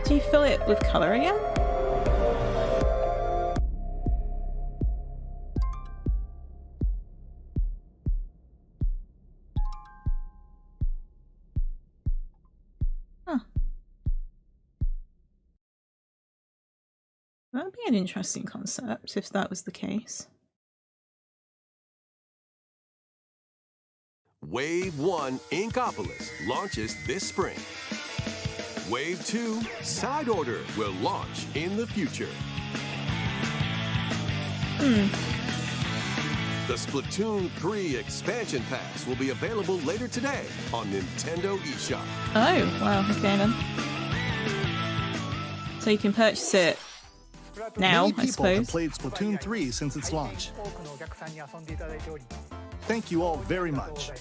Do you fill it with colour again? Huh. That would be an interesting concept if that was the case. Wave 1 Inkopolis launches this spring. Wave 2 Side Order will launch in the future. The Splatoon 3 expansion pass will be available later today on Nintendo eShop. Oh, wow, okay then. So you can purchase it now, Many I people have suppose. played Splatoon 3 since its launch. Thank you all very much.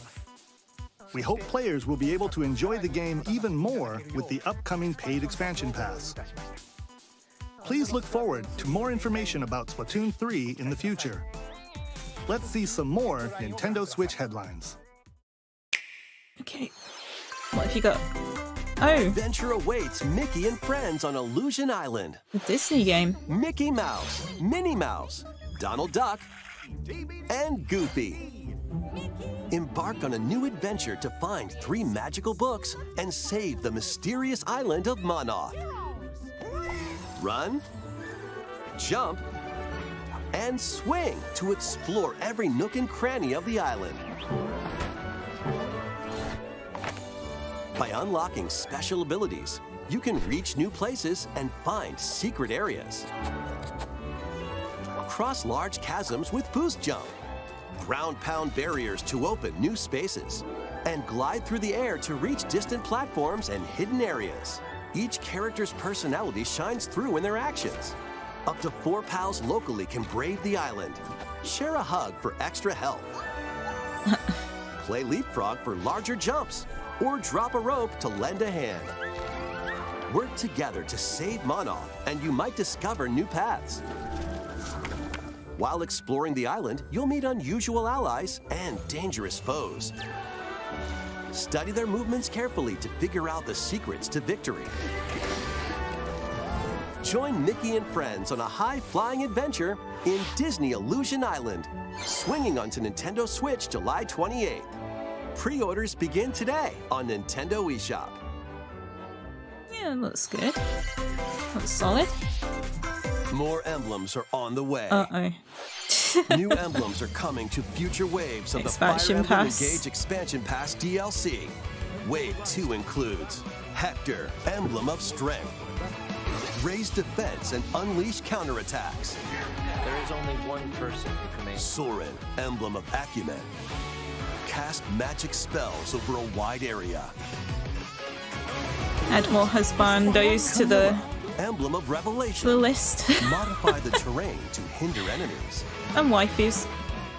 We hope players will be able to enjoy the game even more with the upcoming paid expansion pass. Please look forward to more information about Splatoon 3 in the future. Let's see some more Nintendo Switch headlines. Okay. What have you got? Oh, Adventure awaits Mickey and friends on Illusion Island. the Disney game. Mickey Mouse, Minnie Mouse, Donald Duck, and Goofy. Embark on a new adventure to find 3 magical books and save the mysterious island of Monoth. Run, jump, and swing to explore every nook and cranny of the island. By unlocking special abilities, you can reach new places and find secret areas. Cross large chasms with boost jump. Ground-pound barriers to open new spaces. And glide through the air to reach distant platforms and hidden areas. Each character's personality shines through in their actions. Up to 4 pals locally can brave the island. Share a hug for extra health. Play leapfrog for larger jumps. Or drop a rope to lend a hand. Work together to save Monoth, and you might discover new paths. While exploring the island, you'll meet unusual allies and dangerous foes. Study their movements carefully to figure out the secrets to victory. Join Mickey and friends on a high-flying adventure in Disney Illusion Island, swinging onto Nintendo Switch July 28th. Pre-orders begin today on Nintendo eShop. Yeah, looks good. Looks solid. More emblems are on the way. Uh-oh. New emblems are coming to future waves of Expansion the Fire Emblem Pass. Engage Expansion Pass DLC. Wave 2 includes Hector, Emblem of Strength, Raise Defense and Unleash Counterattacks, There is only one person who can make Soren, Emblem of Acumen, Cast magic spells over a wide area, Add more husbandos to the Emblem of Revelation, list. modify the terrain to hinder enemies. And waifus.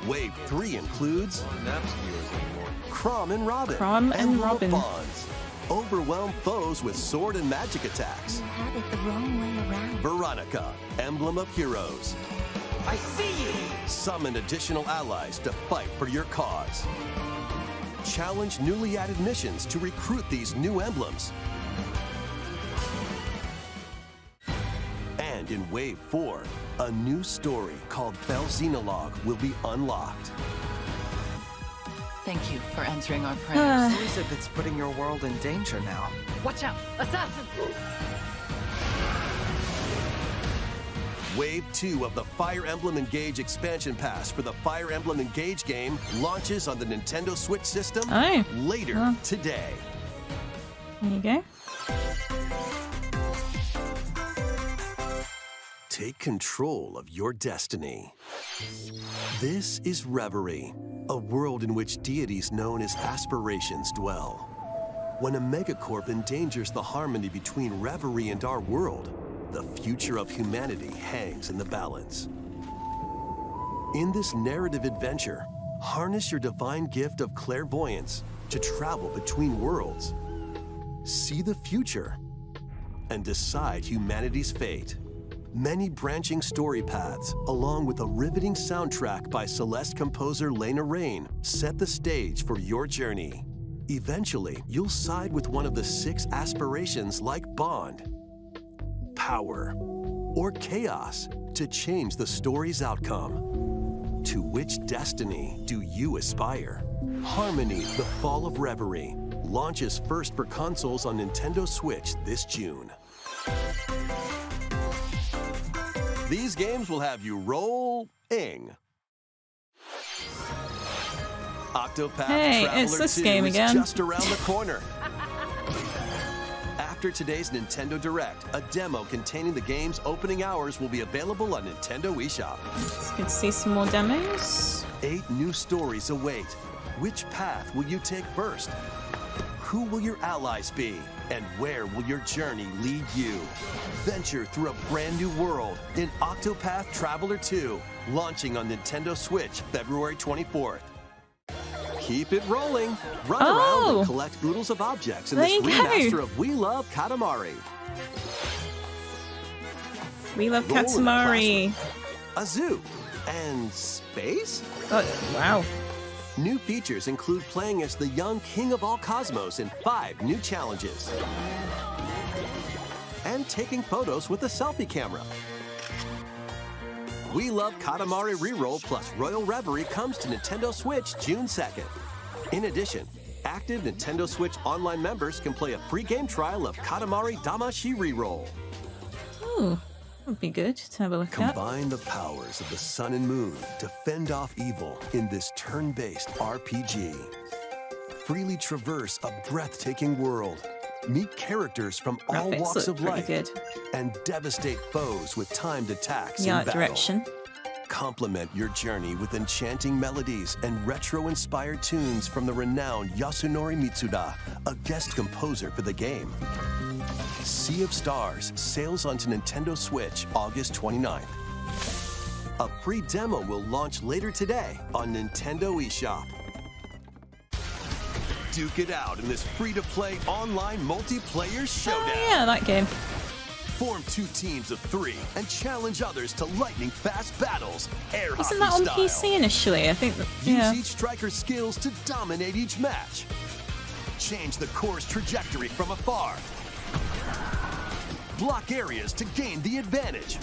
Wave 3 includes Crom and Robin, Crom and Emblem Robin. of Bonds, overwhelm foes with sword and magic attacks. Have it the wrong way around. Veronica, Emblem of Heroes. I see you! Summon additional allies to fight for your cause. Challenge newly added missions to recruit these new emblems. And in Wave 4, a new story called Belxenologue will be unlocked. Thank you for answering our prayers. Who is it that's putting your world in danger now? Watch out! Assassin! Wave 2 of the Fire Emblem Engage expansion pass for the Fire Emblem Engage game launches on the Nintendo Switch system Oh. later Oh. today. There you go. Take control of your destiny. This is Reverie, a world in which deities known as aspirations dwell. When a megacorp endangers the harmony between Reverie and our world, the future of humanity hangs in the balance. In this narrative adventure, harness your divine gift of clairvoyance to travel between worlds, see the future, and decide humanity's fate. Many branching story paths, along with a riveting soundtrack by Celeste composer Lena Raine, set the stage for your journey. Eventually, you'll side with one of the 6 aspirations like Bond, power, or chaos to change the story's outcome. To which destiny do you aspire? Harmony: The Fall of Reverie launches first for consoles on Nintendo Switch this June. These games will have you rolling. Octopath Hey, Traveler it's this 2 game is again. just around the corner. After today's Nintendo Direct, a demo containing the game's opening hours will be available on Nintendo eShop. It's good to see some more demos. 8 new stories await. Which path will you take first? Who will your allies be? And where will your journey lead you? Venture through a brand new world in Octopath Traveler 2, launching on Nintendo Switch February 24th. Keep it rolling. Run around and collect oodles of objects in There this you go. remaster of We Love Katamari. We love Roll in a Katamari. A zoo. And space? Oh, wow. New features include playing as the young king of all cosmos in 5 new challenges. And taking photos with a selfie camera. We Love Katamari Reroll plus Royal Reverie comes to Nintendo Switch June 2nd. In addition, active Nintendo Switch Online members can play a free game trial of Katamari Damashi Reroll. Ooh, that would be good to have a look at. Combine the powers of the sun and moon to fend off evil in this turn-based RPG. Freely traverse a breathtaking world. Meet characters from all Graphics walks look of pretty life. good. And devastate foes with timed attacks The in art battle. direction. Complement your journey with enchanting melodies and retro-inspired tunes from the renowned Yasunori Mitsuda, a guest composer for the game. Sea of Stars sails onto Nintendo Switch August 29th. A free demo will launch later today on Nintendo eShop. Duke it out in this free-to-play online multiplayer showdown. Oh, yeah, that game. Form 2 teams of 3 and challenge others to lightning-fast battles, air Wasn't that on hockey style. PC initially? I think that, Use yeah. each striker's skills to dominate each match. Change the course trajectory from afar. Block areas to gain the advantage.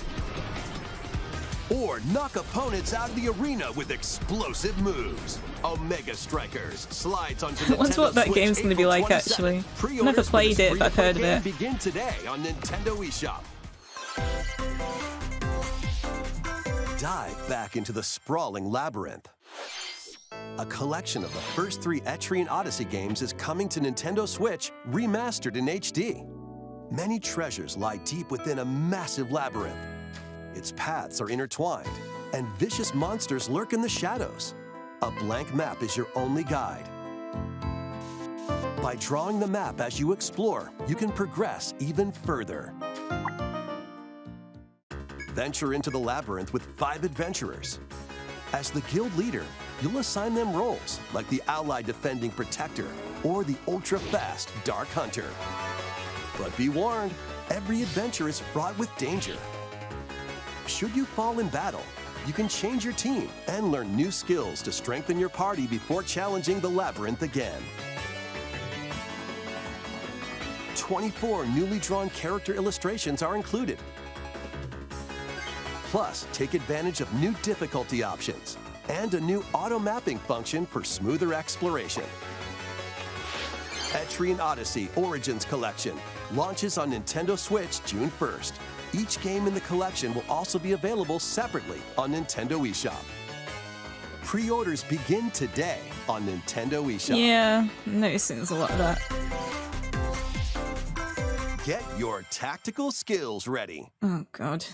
Or knock opponents out of the arena with explosive moves. Omega Strikers slides onto Nintendo I wonder what that Switch game's gonna be April like, 22nd. actually. Pre-orders Never for played this it, but I've heard of free-to-play it. game begin today on Nintendo eShop. Dive back into the sprawling labyrinth. A collection of the first 3 Etrian Odyssey games is coming to Nintendo Switch, remastered in HD. Many treasures lie deep within a massive labyrinth. Its paths are intertwined, and vicious monsters lurk in the shadows. A blank map is your only guide. By drawing the map as you explore, you can progress even further. Venture into the labyrinth with 5 adventurers. As the guild leader, you'll assign them roles like the ally defending protector or the ultra-fast dark hunter. But be warned, every adventure is fraught with danger. Should you fall in battle, you can change your team and learn new skills to strengthen your party before challenging the labyrinth again. 24 newly drawn character illustrations are included. Plus, take advantage of new difficulty options and a new auto-mapping function for smoother exploration. Etrian Odyssey Origins Collection launches on Nintendo Switch June 1st. Each game in the collection will also be available separately on Nintendo eShop. Pre-orders begin today on Nintendo eShop. Yeah, I'm noticing there's a lot of that. Get your tactical skills ready. Oh, God.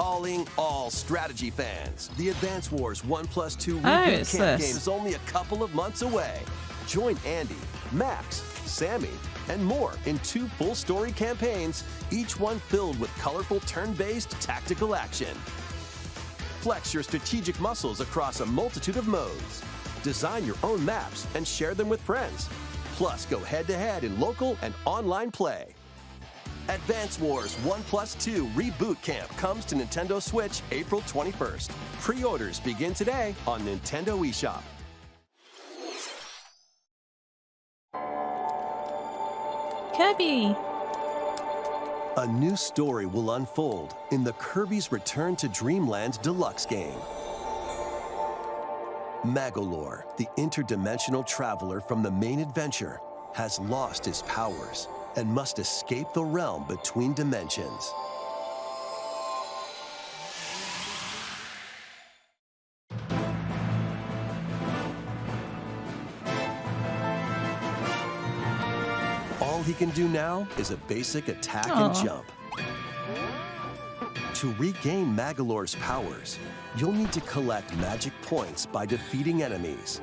Calling all strategy fans. The Advance Wars 1+2 Oh, Reboot it's Camp this. game is only a couple of months away. Join Andy, Max, Sammy, and more in 2 full story campaigns, each one filled with colorful turn-based tactical action. Flex your strategic muscles across a multitude of modes. Design your own maps and share them with friends. Plus, go head-to-head in local and online play. Advance Wars 1+2 Reboot Camp comes to Nintendo Switch April 21st. Pre-orders begin today on Nintendo eShop. Kirby. A new story will unfold in the Kirby's Return to Dreamland Deluxe game. Magolor, the interdimensional traveler from the main adventure, has lost his powers and must escape the realm between dimensions. All he can do now is a basic attack and jump. To regain Magolor's powers, you'll need to collect magic points by defeating enemies.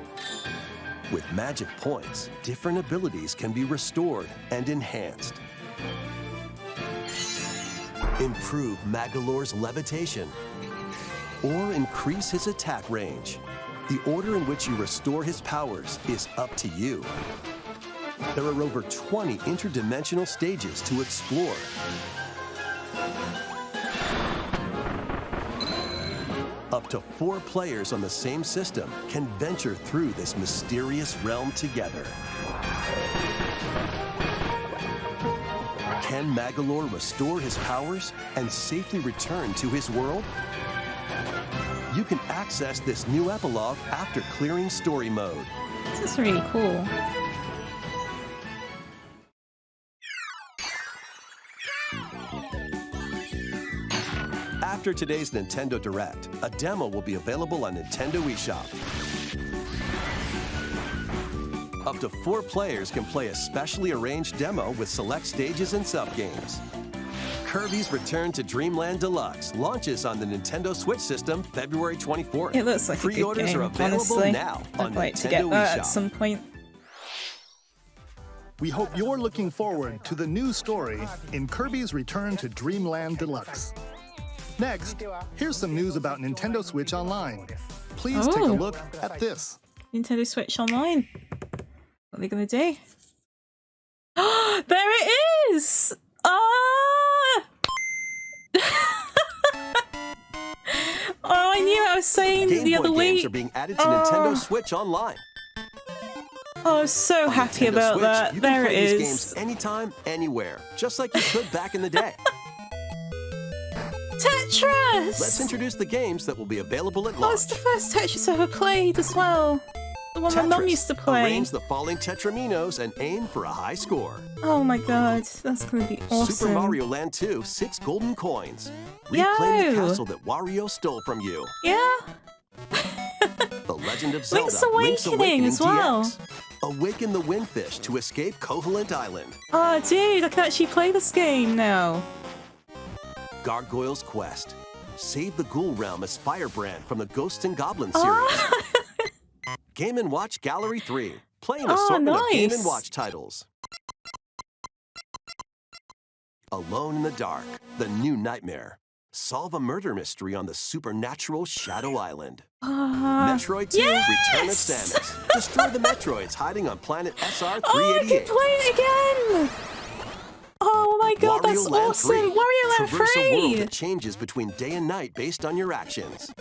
With magic points, different abilities can be restored and enhanced. Improve Magolor's levitation or increase his attack range. The order in which you restore his powers is up to you. There are over 20 interdimensional stages to explore. Up to 4 players on the same system can venture through this mysterious realm together. Can Magolor restore his powers and safely return to his world? You can access this new epilogue after clearing story mode. This is really cool. After today's Nintendo Direct, a demo will be available on Nintendo eShop. Up to 4 players can play a specially arranged demo with select stages and sub-games. Kirby's Return to Dreamland Deluxe launches on the Nintendo Switch system February 24th. It looks like a good Pre-orders game, are available honestly. now on I'd like Nintendo to get that eShop. at some point. We hope you're looking forward to the new story in Kirby's Return to Dreamland Deluxe. Next, here's some news about Nintendo Switch Online. Please take a Oh. look at this. Nintendo Switch Online. What are they gonna do? There it is! Ah! Oh, I knew I was saying Game the Boy other games week. are being added to Nintendo Switch Online. Oh, I was so happy Nintendo about Switch, that. you can There play it these is. games anytime, anywhere, just like you could back in the day. Tetris! Let's introduce the games that will be available at Oh, launch. it's the first Tetris I ever played as well. The one my mum Tetris. used to play. Arrange the falling Tetraminos and aim for a high score. Oh my god, that's gonna be awesome. Super Mario Land 2, 6 golden coins. Reclaim the Yo. castle that Wario stole from you. Yeah? The Legend of Zelda, Link's Awakening as well. DX. Awaken the Windfish to escape Koholint Island. Oh, dude, I can actually play this game now. Gargoyle's Quest. Save the Ghoul Realm as Firebrand from the Ghosts and Goblins series. Oh, Game & Watch Gallery 3. Play an Oh, assortment of Game nice. & Watch titles. Alone in the Dark. The New Nightmare. Solve a murder mystery on the supernatural Shadow Island. Metroid 2, Return of yes! Samus. Destroy the Metroids hiding on planet Oh, I can SR-388. play it again! Oh my god, Wario that's Land awesome! 3. Wario Land Traverse a world 3! that changes between day and night based on your actions.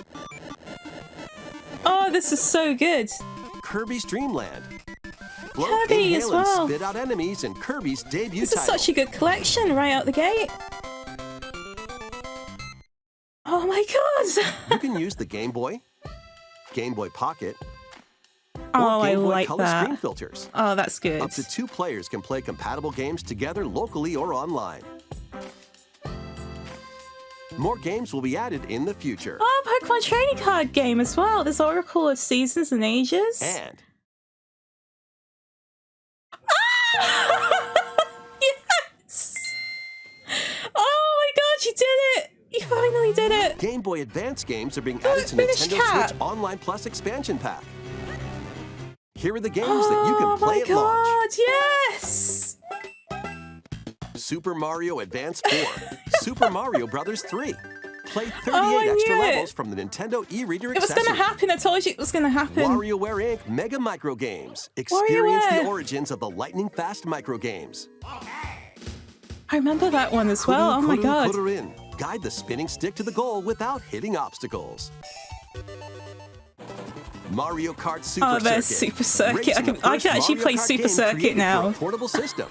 Oh, this is so good. Kirby's Dream Land. Float, Kirby inhale, as well. and spit out enemies in Kirby's debut This is title. such a good collection right out the gate. Oh my god! You can use the Game Boy, Game Boy Pocket, Oh, or I Game Boy like Color that. screen filters. Oh, that's good. Up to 2 players can play compatible games together locally or online. More games will be added in the future. Oh, Pokemon trading card game as well. There's Oracle of Seasons and Ages. And Yes! Oh my god, you did it! You finally did it! Game Boy Advance games are being added to Minish Nintendo Cap. Switch Online Plus expansion pack. Here are the games that you can play my at launch. god, yes! Super Mario Advance 4, Super Mario Bros. 3. Play 38 I extra knew it. levels from the Nintendo e-reader It was accessory. gonna happen, I told you it was gonna happen. WarioWare Inc. Mega Micro Games. Experience WarioWare. the origins of the lightning fast micro games. I remember that one as well, oh my god. In. Guide the spinning stick to the goal without hitting obstacles. Mario Kart Super Oh, Circuit. there's Super Circuit. Racing I the can first actually Mario play Kart Super game Circuit created now. for a portable system.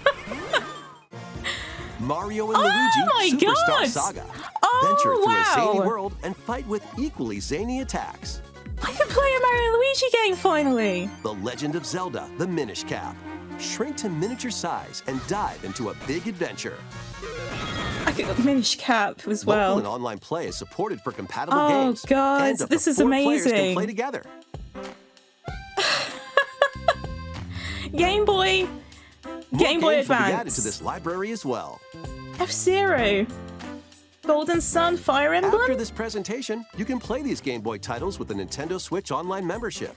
Mario and Oh my Luigi Superstar God. Saga. Oh, Venture through wow. a zany world and fight with equally zany attacks. I can play a Mario and Luigi game finally. The Legend of Zelda, the Minish Cap. Shrink to miniature size and dive into a big adventure. I could Minish Cap as Local and well. online play is supported for compatible Oh games. god, And up to this is 4 players can amazing. play together. Game Boy. Game Boy games will be added to Advance. this library as well. F-Zero. Golden Sun, Fire Emblem? After this presentation, you can play these Game Boy titles with the Nintendo Switch Online membership.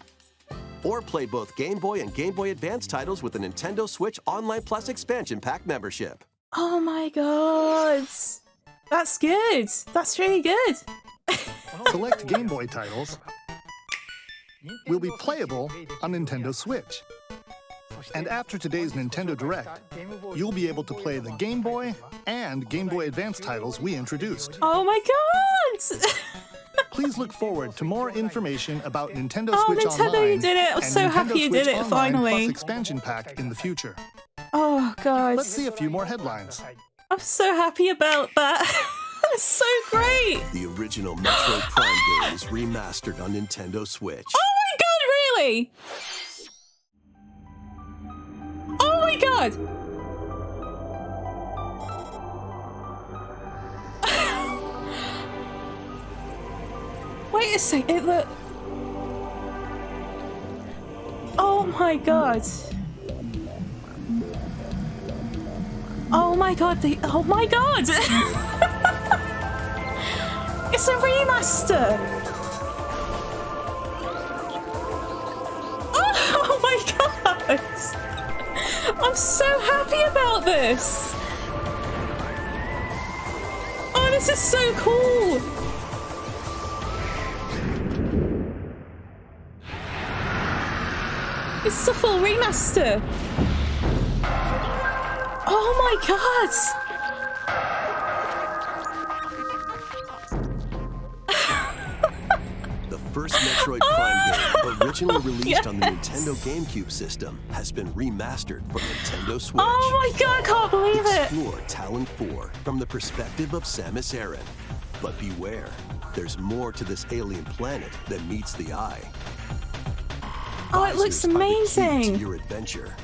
Or play both Game Boy and Game Boy Advance titles with the Nintendo Switch Online Plus expansion pack membership. Oh my god. That's good. That's really good. Select Game Boy titles will be playable on Nintendo Switch. And after today's Nintendo Direct, you'll be able to play the Game Boy and Game Boy Advance titles we introduced. Oh my god. Please look forward to more information about Nintendo Oh, Switch Nintendo, Online you did it. I'm and so Nintendo happy you Switch did it, Online finally. Plus expansion pack in the future. Oh god. Let's see a few more headlines. I'm so happy about that. That's so great. The original Metroid Prime game is remastered on Nintendo Switch. Oh my god, really? Oh my god. Wait a sec, it look. Oh my god. Oh my god, oh my god! It's a remaster! Oh my god! I'm so happy about this! Oh, this is so cool! It's a full remaster! Oh my god! The first Metroid Prime game, originally released on the yes. Nintendo GameCube system, has been remastered for Nintendo Switch. Oh my god, I can't believe it! Explore Talon 4 from the perspective of Samus Aran. But beware, there's more to this alien planet than meets the eye. Oh, it looks Visors are the key to amazing! your adventure.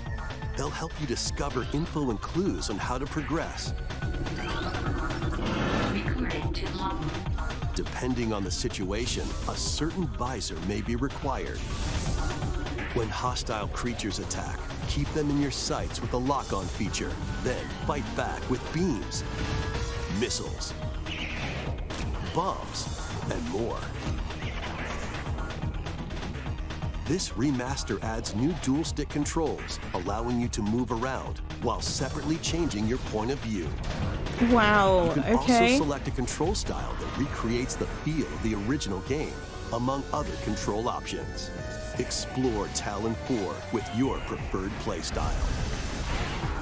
They'll help you discover info and clues on how to progress. Depending on the situation, a certain visor may be required. When hostile creatures attack, keep them in your sights with the lock-on feature. Then fight back with beams, missiles, bombs, and more. This remaster adds new dual-stick controls, allowing you to move around while separately changing your point of view. Wow, You can okay. also select a control style that recreates the feel of the original game, among other control options. Explore Talon 4 with your preferred playstyle.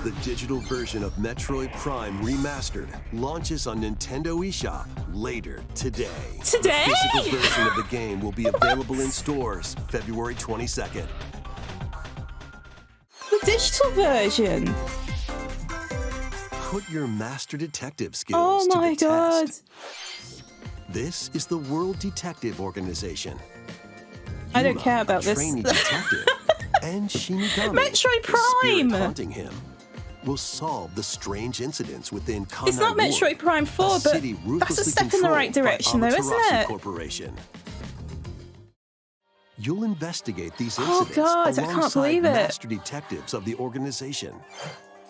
The digital version of Metroid Prime Remastered launches on Nintendo eShop later today. Today? The physical version of the game will be available in stores February 22nd. The digital version! Put your master detective skills Oh to my the god! test. This is the World Detective Organization. I don't Yuma, care about a this. trainee detective, and Shinigami, Metroid the spirit Prime! haunting him, will solve the strange incidents within Kanai It's not Ward, Metroid Prime 4, a but city that's a ruthlessly step in the right controlled by direction though, isn't Amaterasu it? Corporation. You'll investigate these Oh incidents god, I alongside can't believe it. master detectives of the organization.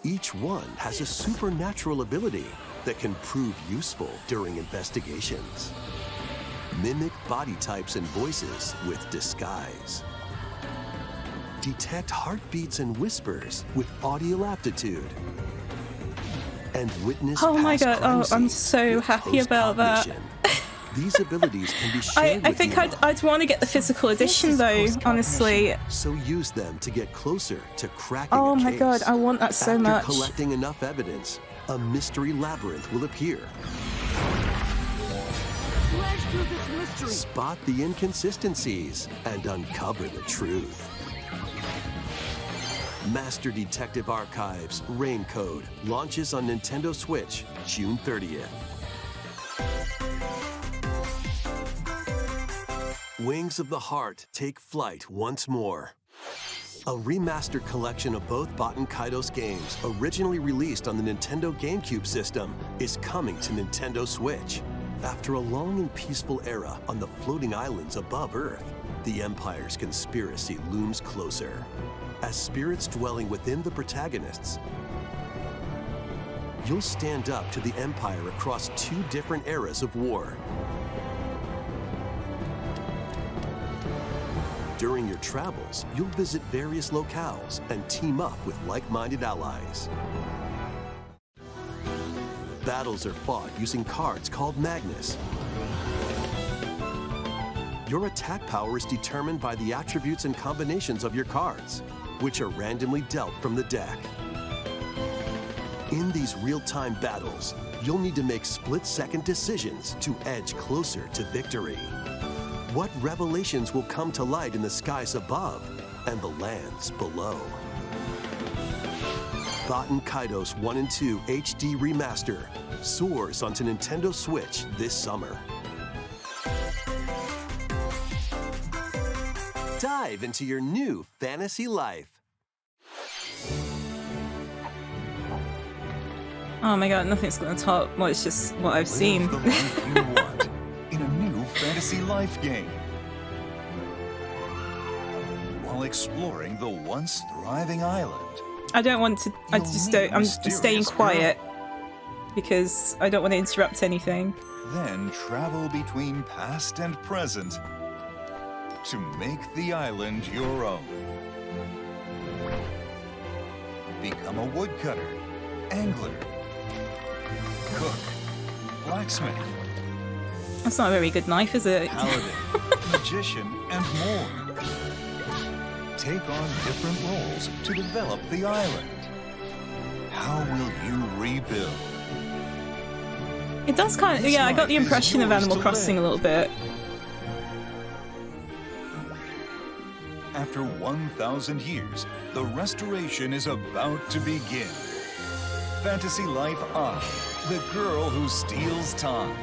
Each one has a supernatural ability that can prove useful during investigations. Mimic body types and voices with disguise. Detect heartbeats and whispers with audio aptitude. And witness Oh my past god, crime oh, I'm scenes so with happy about that. post-cognition. These abilities can be shared I with think you. I'd want to get the physical edition though, honestly. So use them to get closer to cracking Oh a my case. god, I want that so After much. collecting enough evidence, a mystery labyrinth will appear. Spot the inconsistencies and uncover the truth. Master Detective Archives Rain Code launches on Nintendo Switch June 30th. Wings of the Heart take flight once more. A remastered collection of both Baten Kaitos games, originally released on the Nintendo GameCube system, is coming to Nintendo Switch. After a long and peaceful era on the floating islands above Earth, the Empire's conspiracy looms closer. As spirits dwelling within the protagonists, you'll stand up to the Empire across two different eras of war. During your travels, you'll visit various locales and team up with like-minded allies. Battles are fought using cards called Magnus. Your attack power is determined by the attributes and combinations of your cards, which are randomly dealt from the deck. In these real-time battles, you'll need to make split-second decisions to edge closer to victory. What revelations will come to light in the skies above and the lands below? Baten Kaitos 1 and 2 HD Remaster soars onto Nintendo Switch this summer. Dive into your new fantasy life. Oh my god, nothing's gonna top what it's just what I've seen. Live the life you want in a new fantasy life game, while exploring the once thriving island. I don't want to. I You'll just meet don't. a I'm mysterious staying girl. quiet because I don't want to interrupt anything. Then travel between past and present to make the island your own. Become a woodcutter, angler, cook, blacksmith, That's not a very good knife, is it? paladin, magician, and more. Take on different roles to develop the island. How will you rebuild? It does kind of. This Yeah, I got the life is impression of yours Animal to Crossing a live. little bit. After 1,000 years, the restoration is about to begin. Fantasy Life I, the girl who steals time.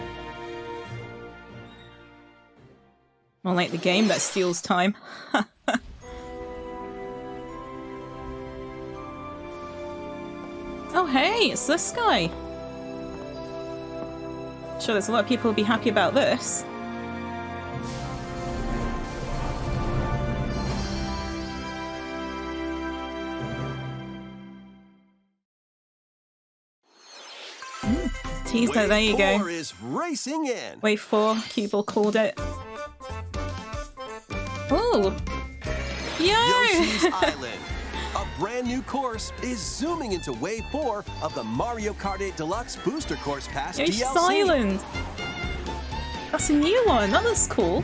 More like the game that steals time. Oh hey, it's this guy. Sure, there's a lot of people who'll be happy about this. Teaser, there you Wave go. 4 is racing in. Wave 4, Cuball called it. Ooh! Yoshi's Yo! Island. A brand new course is zooming into Wave 4 of the Mario Kart 8 Deluxe Booster Course Pass Yoshi's DLC. Island! That's a new one, that looks cool.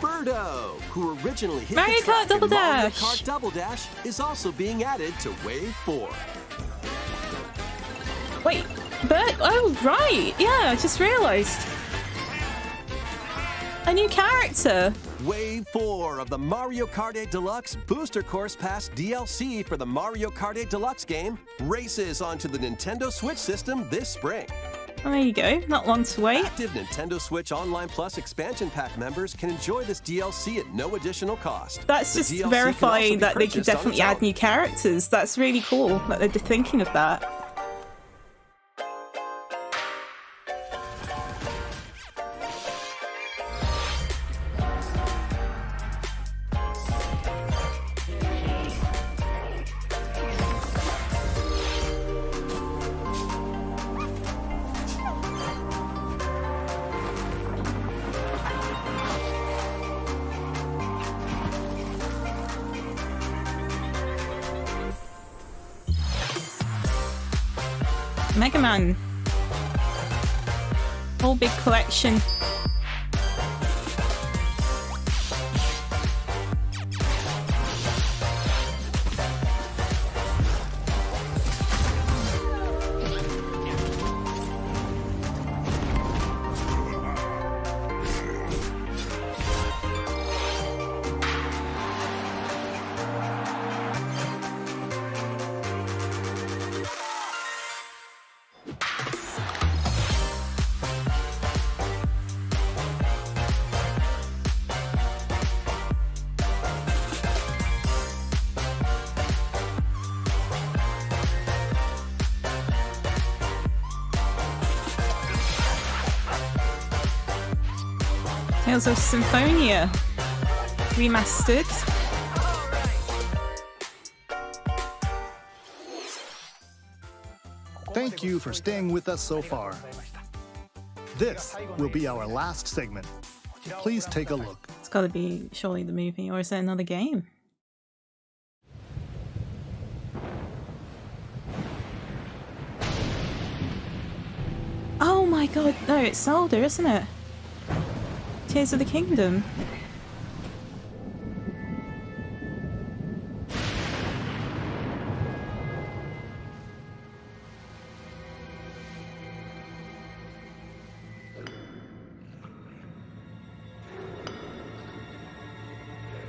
Birdo, who originally hit Mario the track Kart Double in Mario Dash. Kart Double Dash, is also being added to Wave 4. Wait, but oh right, yeah, I just realised. A new character. Wave 4 of the Mario Kart 8 Deluxe Booster Course Pass DLC for the Mario Kart 8 Deluxe game races onto the Nintendo Switch system this spring. There you go, not long to wait. Active Nintendo Switch Online Plus expansion pack members can enjoy this DLC at no additional cost. That's The just DLC can verifying also be that they could purchased on definitely its add own. new characters. That's really cool that they're thinking of that. Mega Man. Whole big collection. Tales of Symphonia remastered. Thank you for staying with us so far. This will be our last segment. Please take a look. It's got to be surely the movie, or is there another game? Oh my god, no, it's Zelda, isn't it? Tears of the Kingdom.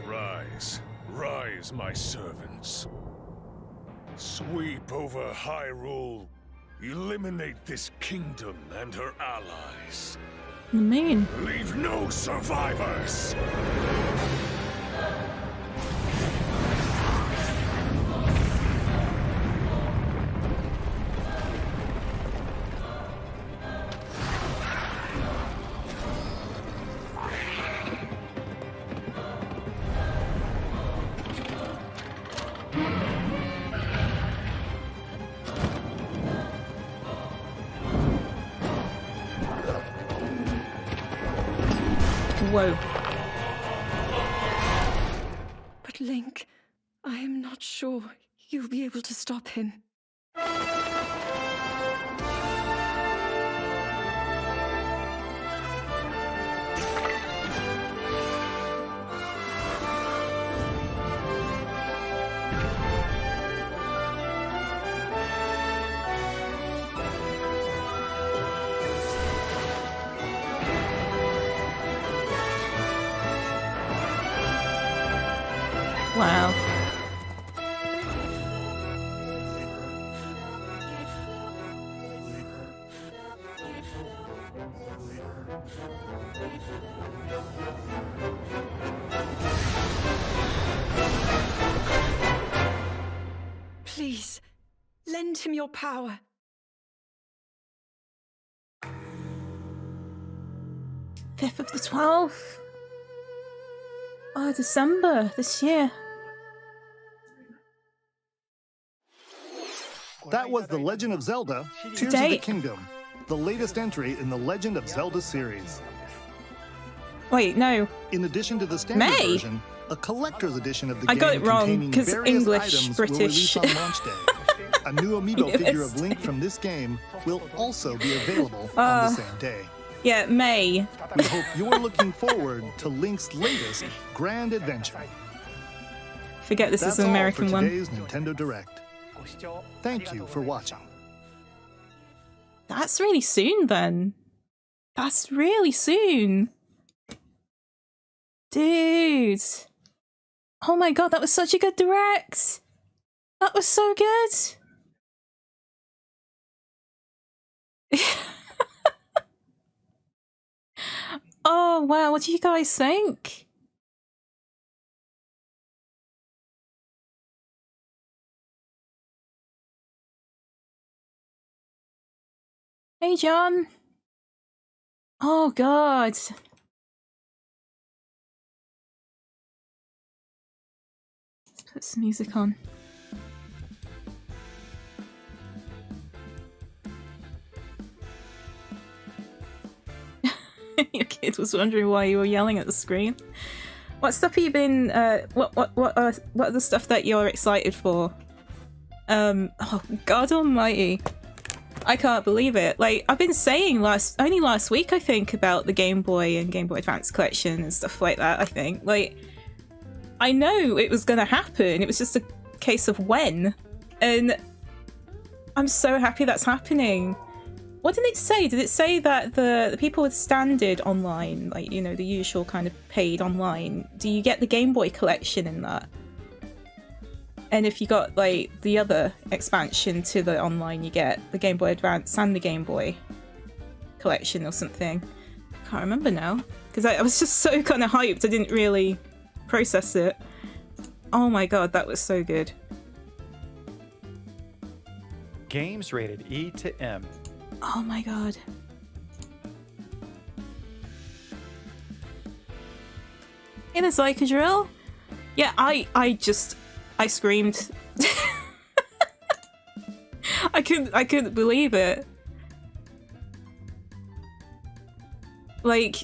Rise, rise, my servants. Sweep over Hyrule. Eliminate this kingdom and her allies. The moon. Leave no survivors! Whoa. But Link, I am not sure you'll be able to stop him. Wow. Please, lend him your power. 5th of the 12th. Oh, December this year. That was The Legend of Zelda, Tears of the Kingdom, the latest entry in the Legend of Zelda series. Wait, no. In addition to the standard version, a collector's edition of the I game got it wrong, containing 'cause various English, items British. will release on launch day. A new amiibo figure of Yes. Link from this game will also be available on the same day. Yeah, May. We hope you're looking forward to Link's latest grand adventure. Forget this That's is an American all for one. today's Nintendo Direct. Thank you for watching. That's really soon then. That's really soon. Dude. Oh my god, that was such a good Direct. That was so good. Oh wow, what do you guys think? Hey John. Oh god. Let's put some music on. Your kid was wondering why you were yelling at the screen. What stuff have you been? What are the stuff that you're excited for? Oh God Almighty! I can't believe it. Like, I've been saying only last week, I think, about the Game Boy and Game Boy Advance collection and stuff like that, I think. Like, I know it was gonna happen. It was just a case of when. And I'm so happy that's happening. What did it say? Did it say that the people with standard online, like, you know, the usual kind of paid online, do you get the Game Boy collection in that? And if you got, like, the other expansion to the online, you get the Game Boy Advance and the Game Boy collection or something. Can't remember now. Because I was just so kind of hyped, I didn't really process it. Oh my god, that was so good. Games rated E to M. Oh my god. In a Zyka drill? Yeah, I screamed. I couldn't believe it. Like,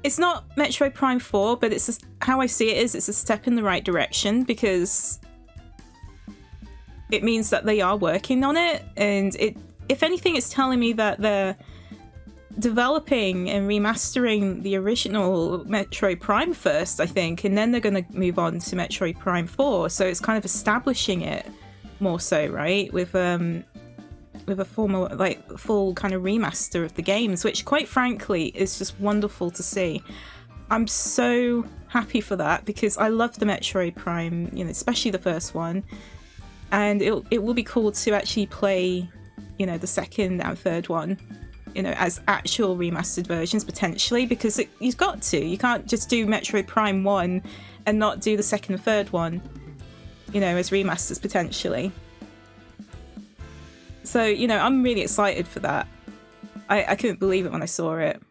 it's not Metroid Prime 4, but it's just, how I see it is it's a step in the right direction, because it means that they are working on it, and if anything, it's telling me that they're developing and remastering the original Metroid Prime first, I think, and then they're going to move on to Metroid Prime 4, so it's kind of establishing it more so, right, with a formal, like, full kind of remaster of the games, which quite frankly is just wonderful to see. I'm so happy for that, because I love the Metroid Prime, you know, especially the first one, and it will be cool to actually play, you know, the second and third one, you know, as actual remastered versions potentially, because you've got to. You can't just do Metroid Prime 1 and not do the second and third one, you know, as remasters potentially. So, you know, I'm really excited for that. I couldn't believe it when I saw it.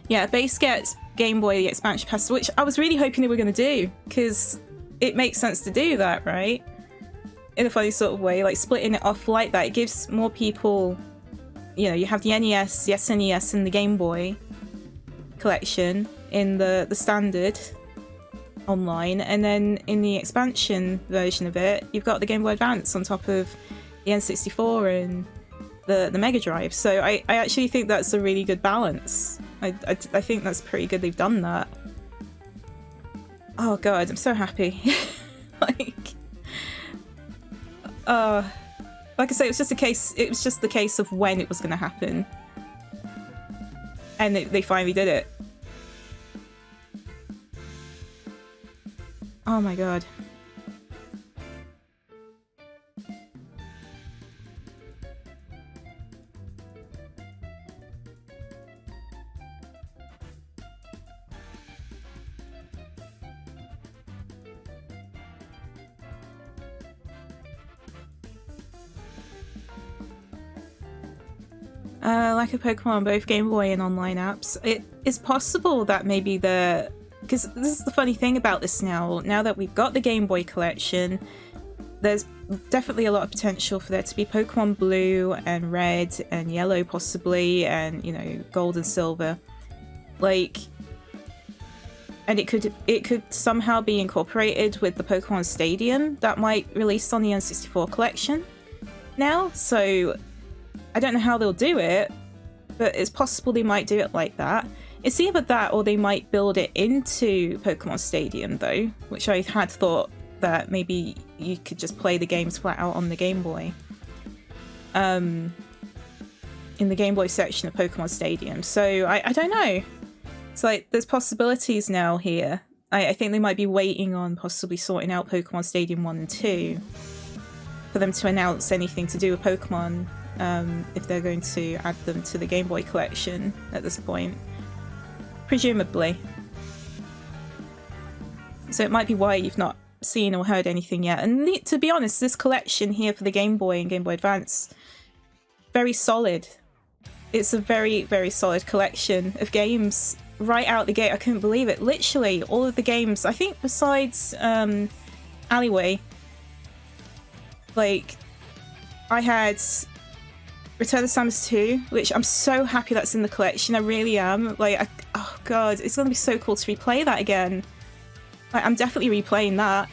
Yeah, base gets Game Boy the expansion pass, which I was really hoping they were going to do, because it makes sense to do that, right? In a funny sort of way, like splitting it off like that, it gives more people, you know, you have the NES, the SNES, and the Game Boy collection in the standard online, and then in the expansion version of it, you've got the Game Boy Advance on top of the N64 and the Mega Drive. So I actually think that's a really good balance. I think that's pretty good they've done that. Oh god, I'm so happy. like I say, it was just the case of when it was going to happen, and they finally did it. Oh my god. Like a Pokemon on both Game Boy and online apps. It is possible that maybe because this is the funny thing about this now that we've got the Game Boy collection, there's definitely a lot of potential for there to be Pokemon Blue and Red and Yellow possibly, and, you know, Gold and Silver. Like, and it could somehow be incorporated with the Pokemon Stadium that might release on the N64 collection now, so I don't know how they'll do it, but it's possible they might do it like that. It's either that or they might build it into Pokemon Stadium though, which I had thought that maybe you could just play the games flat out on the Game Boy. In the Game Boy section of Pokemon Stadium. So I don't know. It's like there's possibilities now here. I think they might be waiting on possibly sorting out Pokemon Stadium 1 and 2 for them to announce anything to do with Pokemon. If they're going to add them to the Game Boy collection at this point. Presumably. So it might be why you've not seen or heard anything yet. And to be honest, this collection here for the Game Boy and Game Boy Advance, very solid. It's a very, very solid collection of games right out the gate. I couldn't believe it. Literally, all of the games, I think besides Alleyway, Like, I had Return of Samus 2, which I'm so happy that's in the collection. I really am. Like, oh god, it's gonna be so cool to replay that again. Like, I'm definitely replaying that.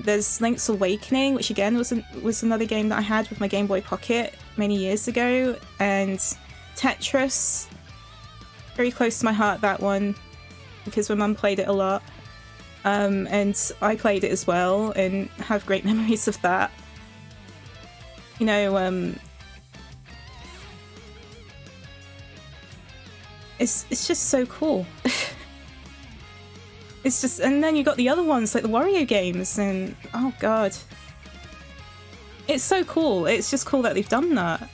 There's Link's Awakening, which again was another game that I had with my Game Boy Pocket many years ago, and Tetris, very close to my heart, that one, because my mum played it a lot, and I played it as well, and have great memories of that. You know, it's just so cool. It's just, and then you got the other ones like the Wario games, and oh god, it's so cool. It's just cool that they've done that.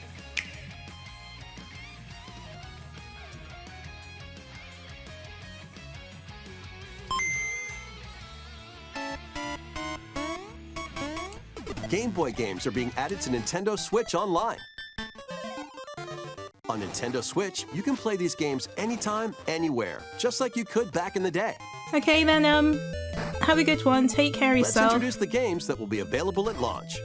Game Boy games are being added to Nintendo Switch Online. On Nintendo Switch, you can play these games anytime, anywhere, just like you could back in the day. Okay then, have a good one. Take care of yourself. Let's introduce the games that will be available at launch.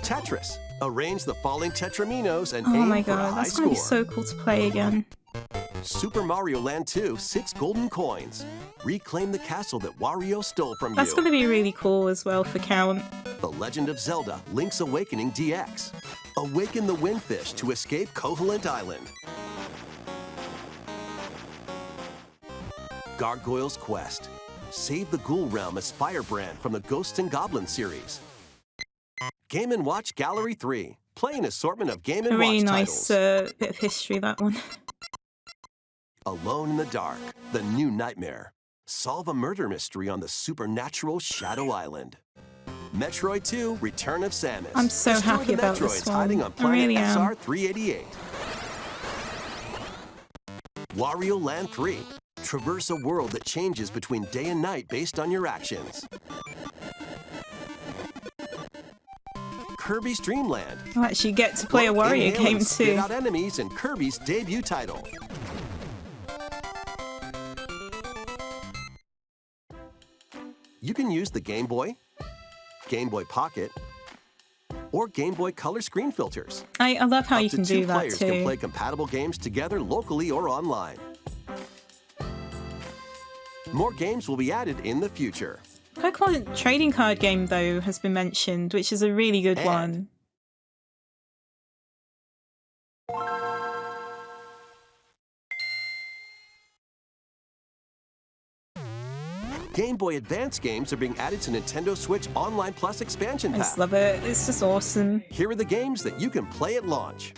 Tetris. Arrange the falling Tetraminos and Oh aim my for a god, high that's score. gonna be so cool to play again. Super Mario Land 2, 6 golden coins. Reclaim the castle that Wario stole from That's you. gonna be really cool as well for count. The Legend of Zelda, Link's Awakening DX. Awaken the Windfish to escape Koholint Island. Gargoyle's Quest. Save the Ghoul Realm as Firebrand from the Ghosts and Goblins series. Game & Watch Gallery 3. Play an assortment of Game & A Watch really nice titles. bit of history, that one. Alone in the Dark. The New Nightmare. Solve a murder mystery on the supernatural Shadow Island. Metroid 2, Return of Samus. I'm so Destroy happy the about Metroids this one. hiding on I planet really am. SR-388. Wario Land 3. Traverse a world that changes between day and night based on your actions. Kirby's Dream Land. I'll actually get to play a Wario Inhale game and spit too. out enemies in Kirby's debut title. You can use the Game Boy, Game Boy Pocket, or Game Boy Color screen filters. I love how Up you to can two do that players can too. play compatible games together locally or online. More games will be added in the future. Pokemon trading card game though has been mentioned, which is a really good one. Game Boy Advance games are being added to Nintendo Switch Online Plus expansion I pack. just love it. It's just awesome. Here are the games that you can play at launch.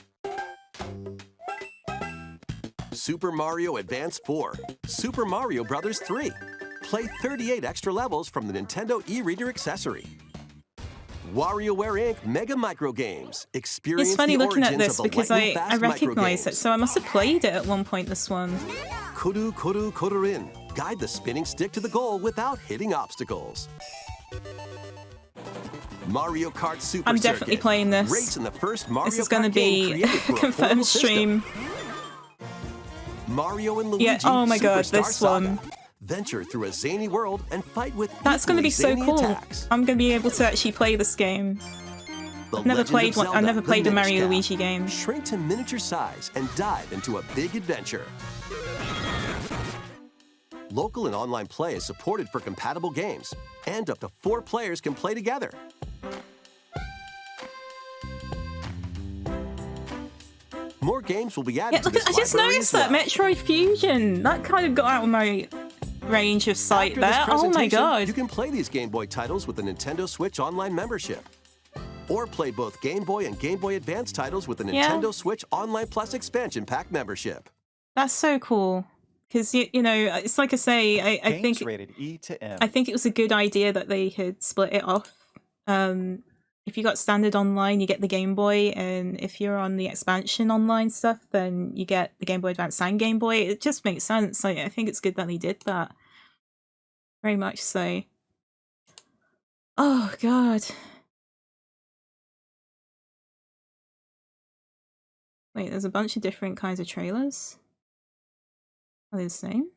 Super Mario Advance 4, Super Mario Bros. 3. Play 38 extra levels from the Nintendo e-reader accessory. WarioWare Inc. Mega Micro Games. Experience It's funny the looking at origins this of the because lightning I fast recognize it, microgames. so I must have played it at one point, this one. Kuru Kuru Kururin. Guide the spinning stick to the goal without hitting obstacles. Mario Kart Super I'm definitely Circuit. playing this. Race in the first Mario This is going to Kart game be created for a a confirmed portable stream. system. Mario and Luigi Yeah, oh my god, Superstar this Saga. one. Venture through a zany world and fight with That's going to be so zany cool. attacks. I'm going to be able to actually play this game. The I've never Legend played of one. Zelda, I've never the played a Minish Mario Cap. Luigi game. Shrink to miniature size and dive into a big adventure. Local and online play is supported for compatible games, and up to 4 players can play together. More games will be added Yeah, to look this at, I just library noticed as that well. Metroid Fusion. That kind of got out of my range of sight After this there. Oh my presentation, god. You can play these Game Boy titles with the Nintendo Switch Online membership. Or play both Game Boy and Game Boy Advance titles with the Yeah. Nintendo Switch Online Plus expansion pack membership. That's so cool. Because, you know, it's like I say, I Games think rated E to M. I think it was a good idea that they had split it off. If you got standard online, you get the Game Boy, and if you're on the expansion online stuff, then you get the Game Boy Advance and Game Boy. It just makes sense. Like, I think it's good that they did that. Very much so. Oh, God. Wait, there's a bunch of different kinds of trailers. Are they the same?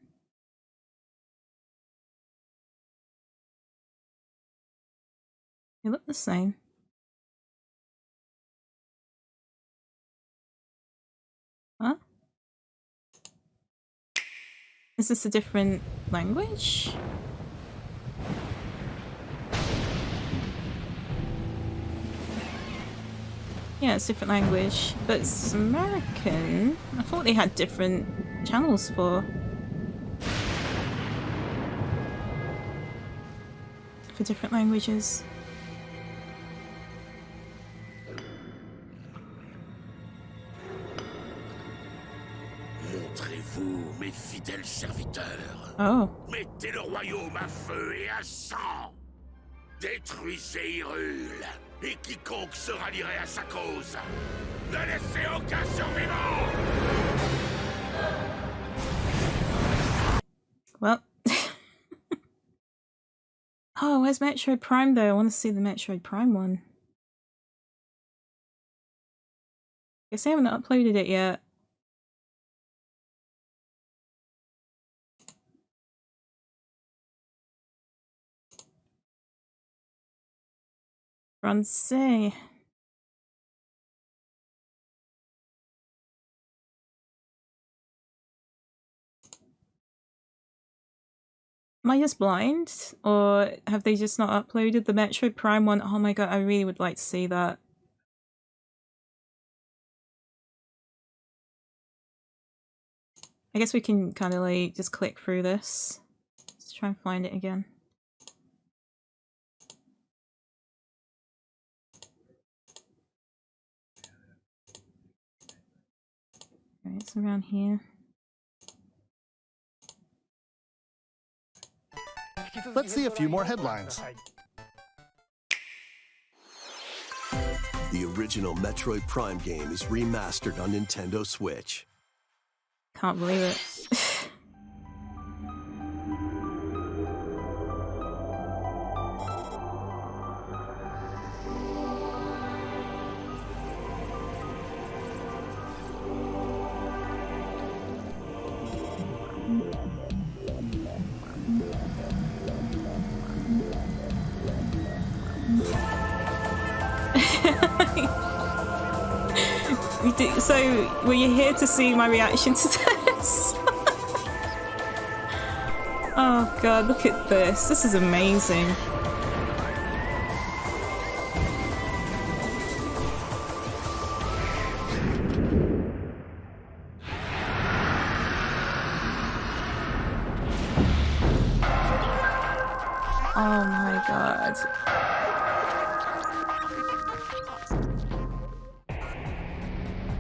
They look the same. Huh? Is this a different language? Yeah, it's a different language, but it's American. I thought they had different channels for different languages. Montrez-vous, mes fidèles serviteurs. Oh. Mettez le royaume à feu et à sang. Détruisez Hyrule, et quiconque se rallierait à sa cause. Ne laissez aucun survivant. Well. Oh, where's Metroid Prime though? I want to see the Metroid Prime one. Guess I haven't uploaded it yet. Francais. Am I just blind? Or have they just not uploaded the Metroid Prime one? Oh my god, I really would like to see that. I guess we can kind of like just click through this. Let's try and find it again. Okay, it's around here. Let's see a few more headlines. The original Metroid Prime game is remastered on Nintendo Switch. Can't believe it. So, were you here to see my reaction to this? Oh god, look at this. This is amazing. Oh my god.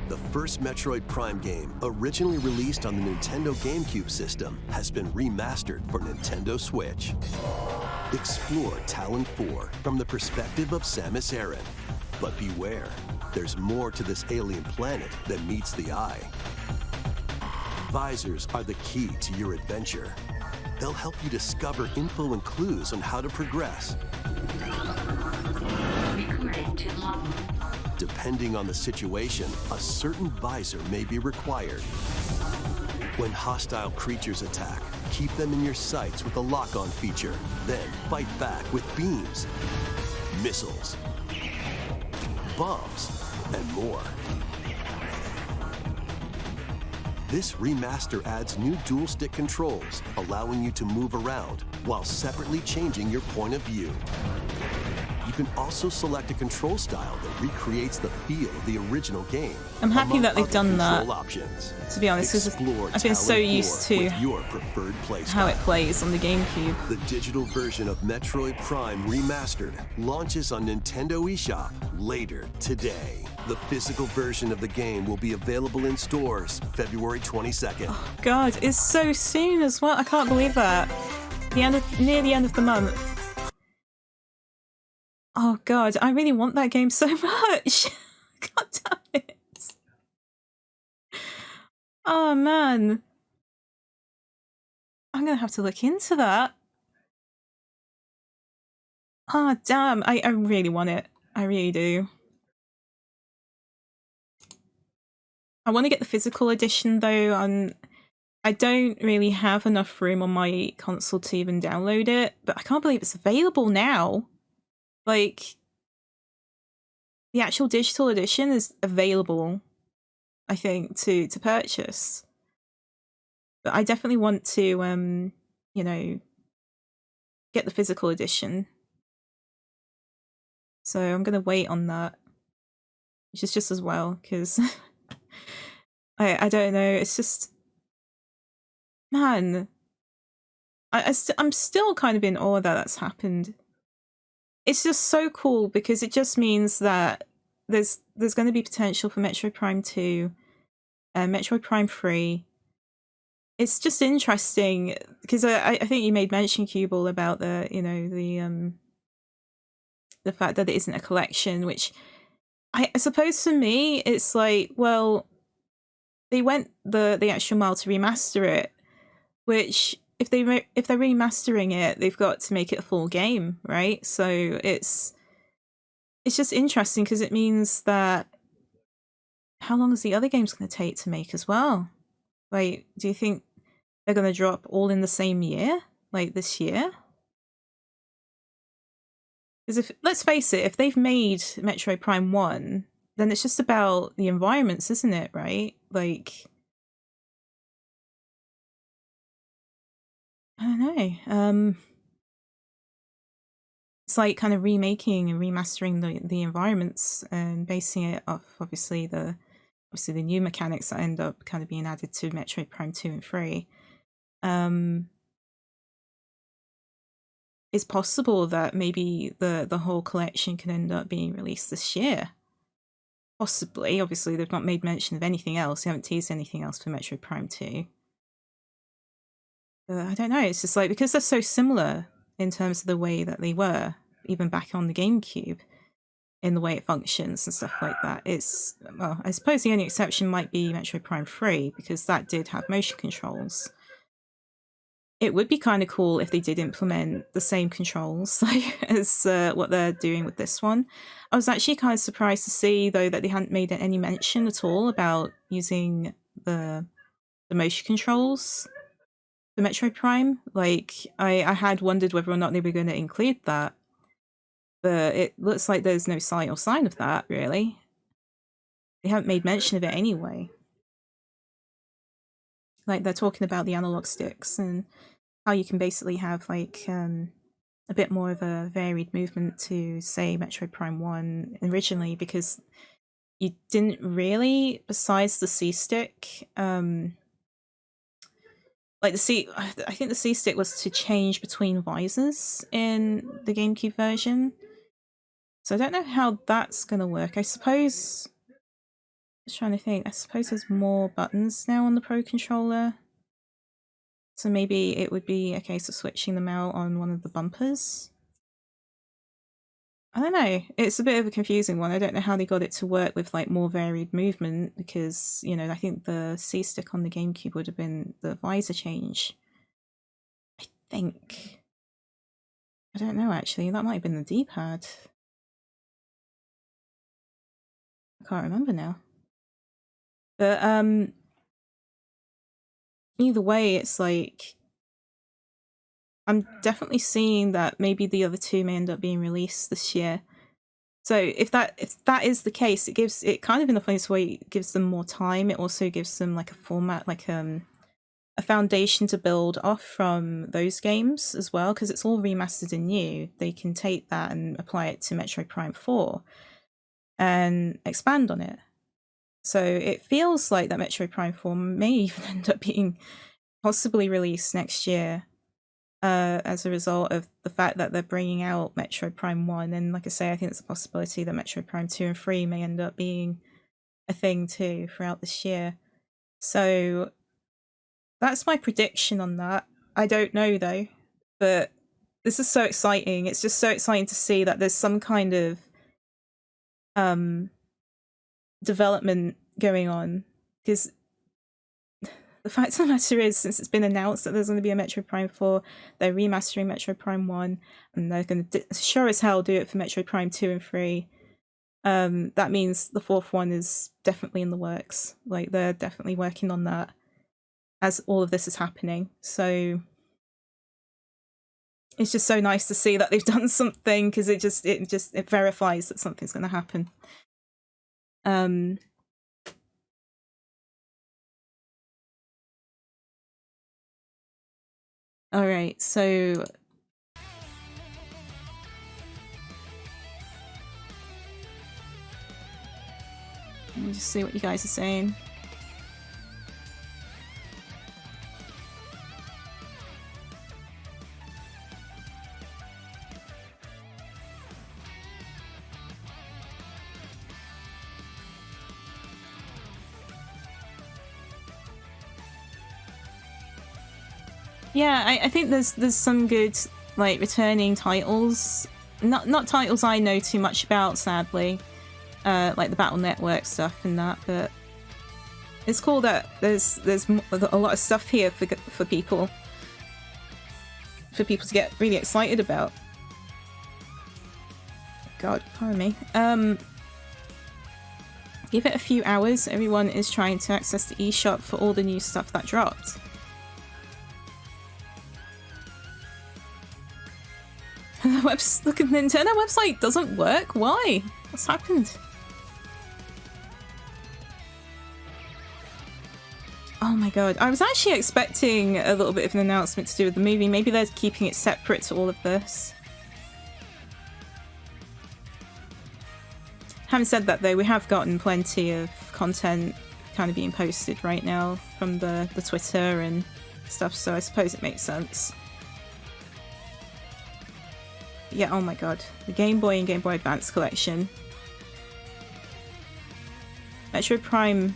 The first Metroid Prime game, originally released on the Nintendo GameCube system, has been remastered for Nintendo Switch. Explore Talon 4 from the perspective of Samus Aran. But beware, there's more to this alien planet than meets the eye. Visors are the key to your adventure. They'll help you discover info and clues on how to progress. Depending on the situation, a certain visor may be required. When hostile creatures attack, keep them in your sights with the lock-on feature. Then fight back with beams, missiles, bombs, and more. This remaster adds new dual-stick controls, allowing you to move around while separately changing your point of view. You can also select a control style that recreates the feel of the original game. I'm happy that they've done that, options. to be honest, because I've been so used to your preferred play how it style. plays on the GameCube. The digital version of Metroid Prime Remastered launches on Nintendo eShop later today. The physical version of the game will be available in stores February 22nd. Oh god, it's so soon as well. I can't believe that. Near the end of the month. Oh god, I really want that game so much. God damn it. Oh man. I'm gonna have to look into that. Oh damn, I really want it. I really do. I want to get the physical edition though. I don't really have enough room on my console to even download it, but I can't believe it's available now. Like, the actual digital edition is available, I think, to purchase. But I definitely want to, you know, get the physical edition. So I'm gonna wait on that, which is just as well, because I don't know, it's just, man, I'm still kind of in awe that that's happened. It's just so cool because it just means that there's going to be potential for Metroid Prime 2 and Metroid Prime 3. It's just interesting because I think you made mention, Cubal, about the, you know, the fact that it isn't a collection, which I suppose for me it's like, well, they went the extra mile to remaster it, which if they're remastering it, they've got to make it a full game, right? So it's just interesting because it means that how long is the other game's going to take to make as well? Like, do you think they're going to drop all in the same year, like this year? Because if, let's face it, if they've made Metroid Prime 1, then it's just about the environments, isn't it, right? Like, I don't know. It's like kind of remaking and remastering the environments and basing it off obviously the new mechanics that end up kind of being added to Metroid Prime 2 and 3. It's possible that maybe the whole collection can end up being released this year. Possibly. Obviously, they've not made mention of anything else. They haven't teased anything else for Metroid Prime 2. I don't know. It's just like, because they're so similar in terms of the way that they were, even back on the GameCube, in the way it functions and stuff like that. It's, well, I suppose the only exception might be Metroid Prime 3, because that did have motion controls. It would be kind of cool if they did implement the same controls as what they're doing with this one. I was actually kind of surprised to see, though, that they hadn't made any mention at all about using the motion controls for Metroid Prime. Like, I had wondered whether or not they were going to include that, but it looks like there's no sight or sign of that, really. They haven't made mention of it anyway. Like, they're talking about the analog sticks and how you can basically have, like, a bit more of a varied movement to, say, Metroid Prime 1 originally, because you didn't really, besides the C-stick, like I think the C-stick was to change between visors in the GameCube version. So I don't know how that's going to work. I suppose, I was trying to think, I suppose there's more buttons now on the Pro Controller. So maybe it would be a case of switching them out on one of the bumpers. I don't know. It's a bit of a confusing one. I don't know how they got it to work with like more varied movement, because, you know, I think the C-stick on the GameCube would have been the visor change. I think. I don't know, actually. That might have been the D-pad. I can't remember now. But either way, it's like, I'm definitely seeing that maybe the other two may end up being released this year. So if that is the case, it gives it kind of, in the funniest way, it gives them more time. It also gives them like a format, like a foundation to build off from those games as well, because it's all remastered and new. They can take that and apply it to Metroid Prime 4 and expand on it. So it feels like that Metroid Prime 4 may even end up being possibly released next year, as a result of the fact that they're bringing out Metroid Prime 1. And like I say, I think there's a possibility that Metroid Prime 2 and 3 may end up being a thing too throughout this year. So that's my prediction on that. I don't know though, but this is so exciting. It's just so exciting to see that there's some kind of development going on, because the fact of the matter is, since it's been announced that there's going to be a Metroid Prime 4, they're remastering Metroid Prime 1, and they're going to sure as hell do it for Metroid Prime 2 and 3. That means the fourth one is definitely in the works. Like, they're definitely working on that as all of this is happening. So it's just so nice to see that they've done something, because it verifies that something's going to happen. All right, so let me just see what you guys are saying. Yeah, I think there's some good like returning titles. Not titles I know too much about, sadly. Like the Battle Network stuff and that, but it's cool that there's a lot of stuff here for people to get really excited about. God, pardon me. Give it a few hours. Everyone is trying to access the eShop for all the new stuff that dropped. The Nintendo website doesn't work? Why? What's happened? Oh my god. I was actually expecting a little bit of an announcement to do with the movie. Maybe they're keeping it separate to all of this. Having said that though, we have gotten plenty of content kind of being posted right now from the Twitter and stuff, so I suppose it makes sense. Yeah, oh my god. The Game Boy and Game Boy Advance collection. Metroid Prime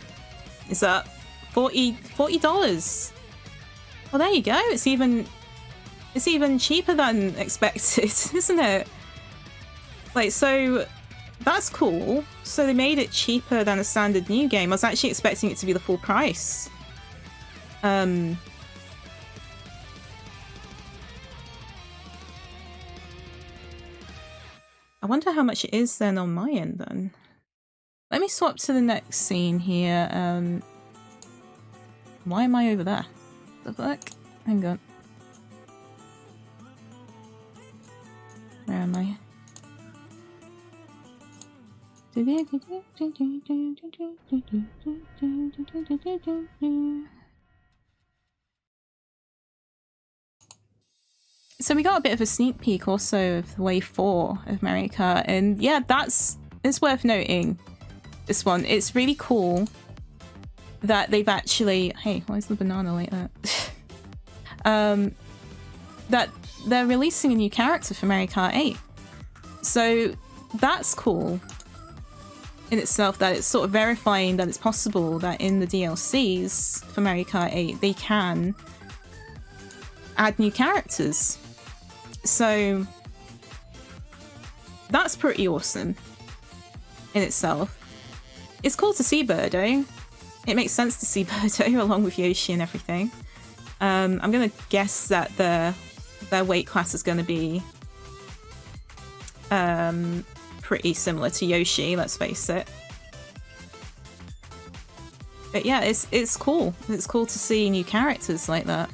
is up $40. Well, there you go. It's even cheaper than expected, isn't it? Like, so that's cool. So they made it cheaper than a standard new game. I was actually expecting it to be the full price. I wonder how much it is then on my end then. Let me swap to the next scene here. Why am I over there? The fuck? Hang on. Where am I? So we got a bit of a sneak peek also of Wave 4 of Mario Kart, and yeah, it's worth noting, this one. It's really cool that they've actually... Hey, why is the banana like that? That they're releasing a new character for Mario Kart 8. So that's cool in itself, that it's sort of verifying that it's possible that in the DLCs for Mario Kart 8 they can add new characters. So that's pretty awesome in itself. It's cool to see Birdo. It makes sense to see Birdo along with Yoshi and everything. I'm gonna guess that their weight class is gonna be pretty similar to Yoshi, let's face it. But yeah, it's cool. It's cool to see new characters like that.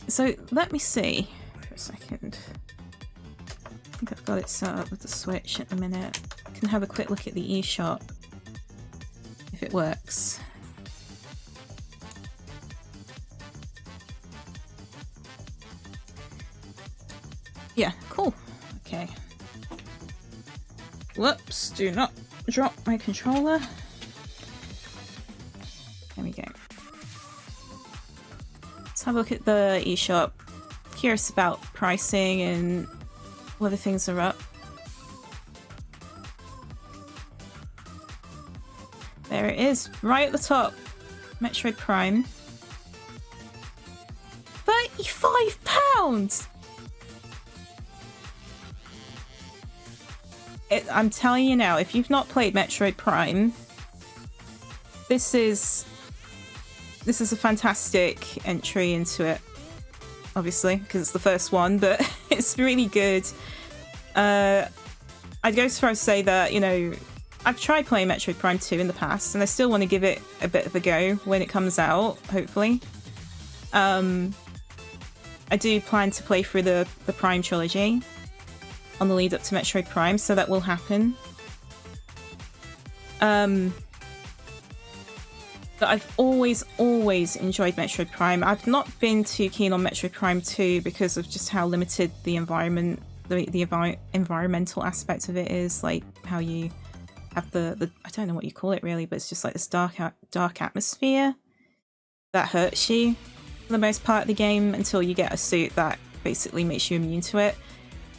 So let me see for a second. I think I've got it set up with the Switch at the minute. I can have a quick look at the eShop if it works. Yeah, cool. Okay. Whoops, do not drop my controller. There we go. Let's have a look at the eShop. Curious about pricing and whether things are up. There it is, right at the top. Metroid Prime. £35! I'm telling you now, if you've not played Metroid Prime, this is a fantastic entry into it. Obviously, because it's the first one, but it's really good. I'd go so far as to say that, you know, I've tried playing Metroid Prime 2 in the past, and I still want to give it a bit of a go when it comes out, hopefully. I do plan to play through the Prime trilogy on the lead up to Metroid Prime, so that will happen. But I've always enjoyed Metroid Prime. I've not been too keen on Metroid Prime 2 because of just how limited the environmental aspect of it is, like how you have the I don't know what you call it really, but it's just like this dark atmosphere that hurts you for the most part of the game until you get a suit that basically makes you immune to it.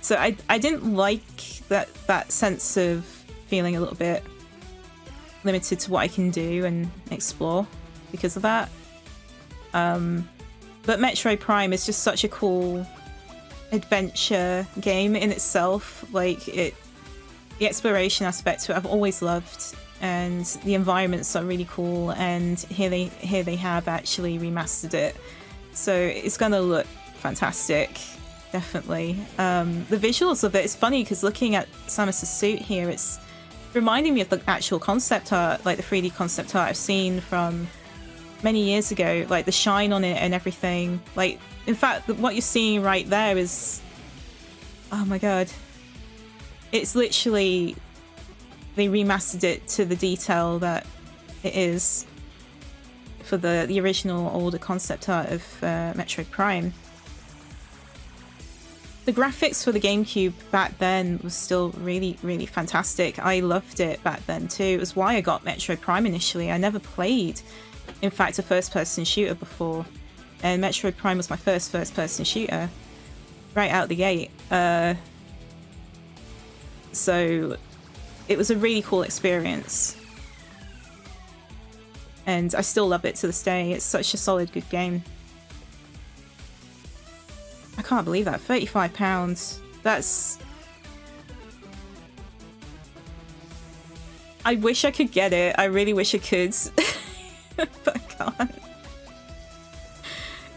So I didn't like that sense of feeling a little bit limited to what I can do and explore because of that. But Metroid Prime is just such a cool adventure game in itself. Like the exploration aspect to it I've always loved, and the environments are really cool, and here they have actually remastered it, so it's gonna look fantastic, definitely. The visuals of it, it's funny because looking at Samus's suit here, it's reminding me of the actual concept art, like the 3D concept art I've seen from many years ago, like the shine on it and everything. Like, in fact, what you're seeing right there is, oh my god, it's literally, they remastered it to the detail that it is for the original older concept art of Metroid Prime. The graphics for the GameCube back then was still really, really fantastic. I loved it back then too. It was why I got Metroid Prime initially. I never played, in fact, a first-person shooter before, and Metroid Prime was my first first-person shooter right out the gate. So it was a really cool experience, and I still love it to this day. It's such a solid, good game. I can't believe that. £35. That's... I wish I could get it. I really wish I could. But I can't.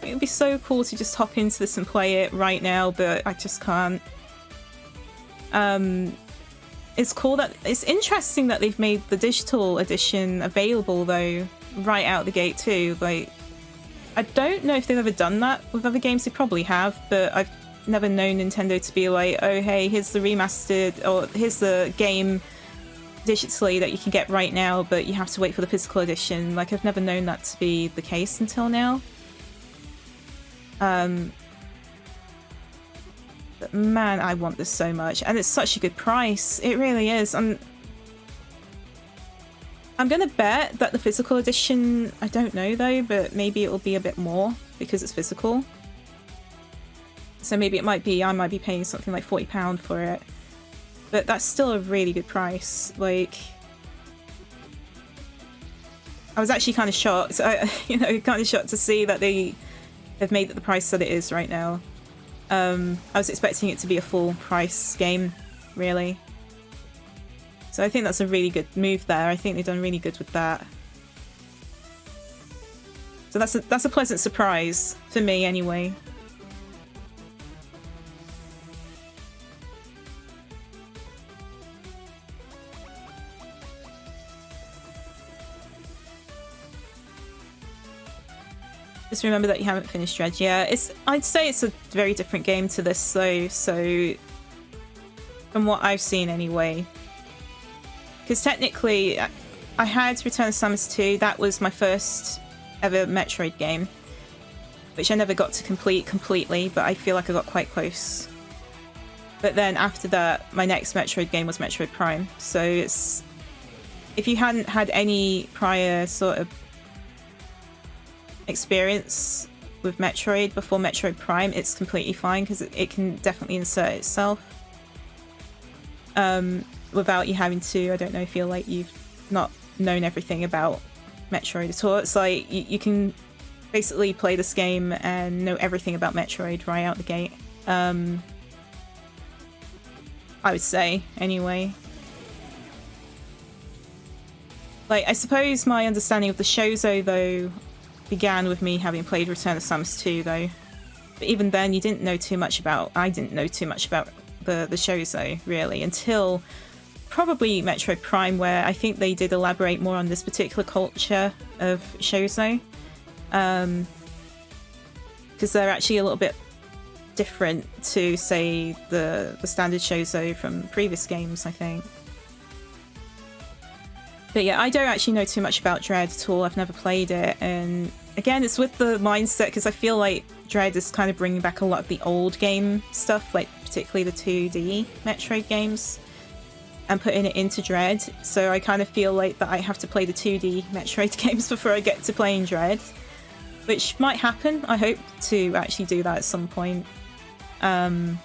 It would be so cool to just hop into this and play it right now, but I just can't. It's cool that... It's interesting that they've made the digital edition available, though, right out the gate, too. Like, I don't know if they've ever done that with other games. They probably have, but I've never known Nintendo to be like, oh hey, here's the remastered, or here's the game digitally that you can get right now, but you have to wait for the physical edition. Like, I've never known that to be the case until now. But man, I want this so much, and it's such a good price. It really is. I'm gonna bet that the physical edition, I don't know though, but maybe it will be a bit more because it's physical. So maybe it might be, I might be paying something like £40 for it. But that's still a really good price. Like, I was actually kind of shocked, kind of shocked to see that they have made it the price that it is right now. I was expecting it to be a full price game, really. So I think that's a really good move there. I think they've done really good with that. So that's a pleasant surprise for me, anyway. Just remember that you haven't finished Dredge. Yeah, I'd say it's a very different game to this, though. So from what I've seen, anyway. Because technically, I had Return of Samus 2. That was my first ever Metroid game, which I never got to complete completely, but I feel like I got quite close. But then after that, my next Metroid game was Metroid Prime. So it's, if you hadn't had any prior sort of experience with Metroid before Metroid Prime, it's completely fine because it can definitely insert itself. Without you having to, I don't know, feel like you've not known everything about Metroid at all. It's like you can basically play this game and know everything about Metroid right out the gate. I would say, anyway. Like, I suppose my understanding of the Shouzo, though, began with me having played Return of Samus 2, though. But even then, you didn't know too much about... I didn't know too much about the Shouzo, really, until probably Metroid Prime, where I think they did elaborate more on this particular culture of shoujo. Because they're actually a little bit different to, say, the standard shoujo from previous games, I think. But yeah, I don't actually know too much about Dread at all. I've never played it, and again, it's with the mindset, because I feel like Dread is kind of bringing back a lot of the old game stuff, like particularly the 2D Metroid games, and putting it into Dread. So I kind of feel like that I have to play the 2D Metroid games before I get to playing Dread, which might happen. I hope to actually do that at some point. But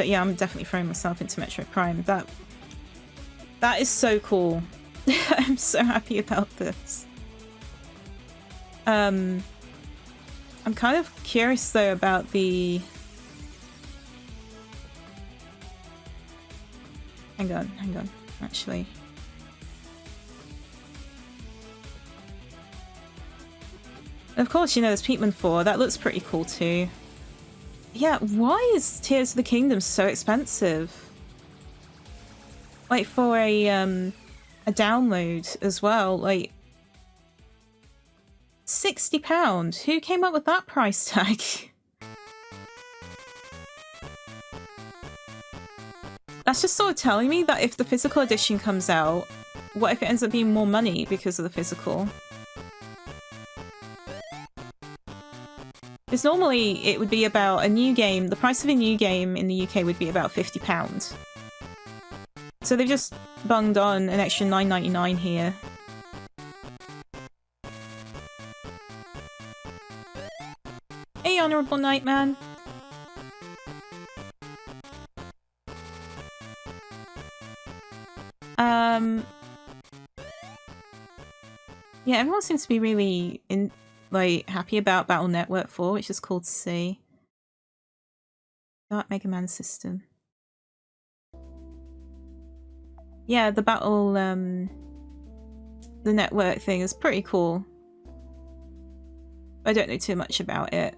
yeah, I'm definitely throwing myself into Metroid Prime. That is so cool. I'm so happy about this. I'm kind of curious though about the... Hang on, actually. Of course, you know, there's Peatman 4. That looks pretty cool too. Yeah, why is Tears of the Kingdom so expensive? Like, for a download as well, like... £60? Who came up with that price tag? That's just sort of telling me that if the physical edition comes out, what if it ends up being more money because of the physical? Because normally it would be about a new game, the price of a new game in the UK would be about £50. So they've just bunged on an extra $9.99 here. Hey, Honourable Nightman. Yeah, everyone seems to be really happy about Battle Network 4, which is cool to see. Dark Mega Man system. Yeah, the battle, the network thing is pretty cool. I don't know too much about it.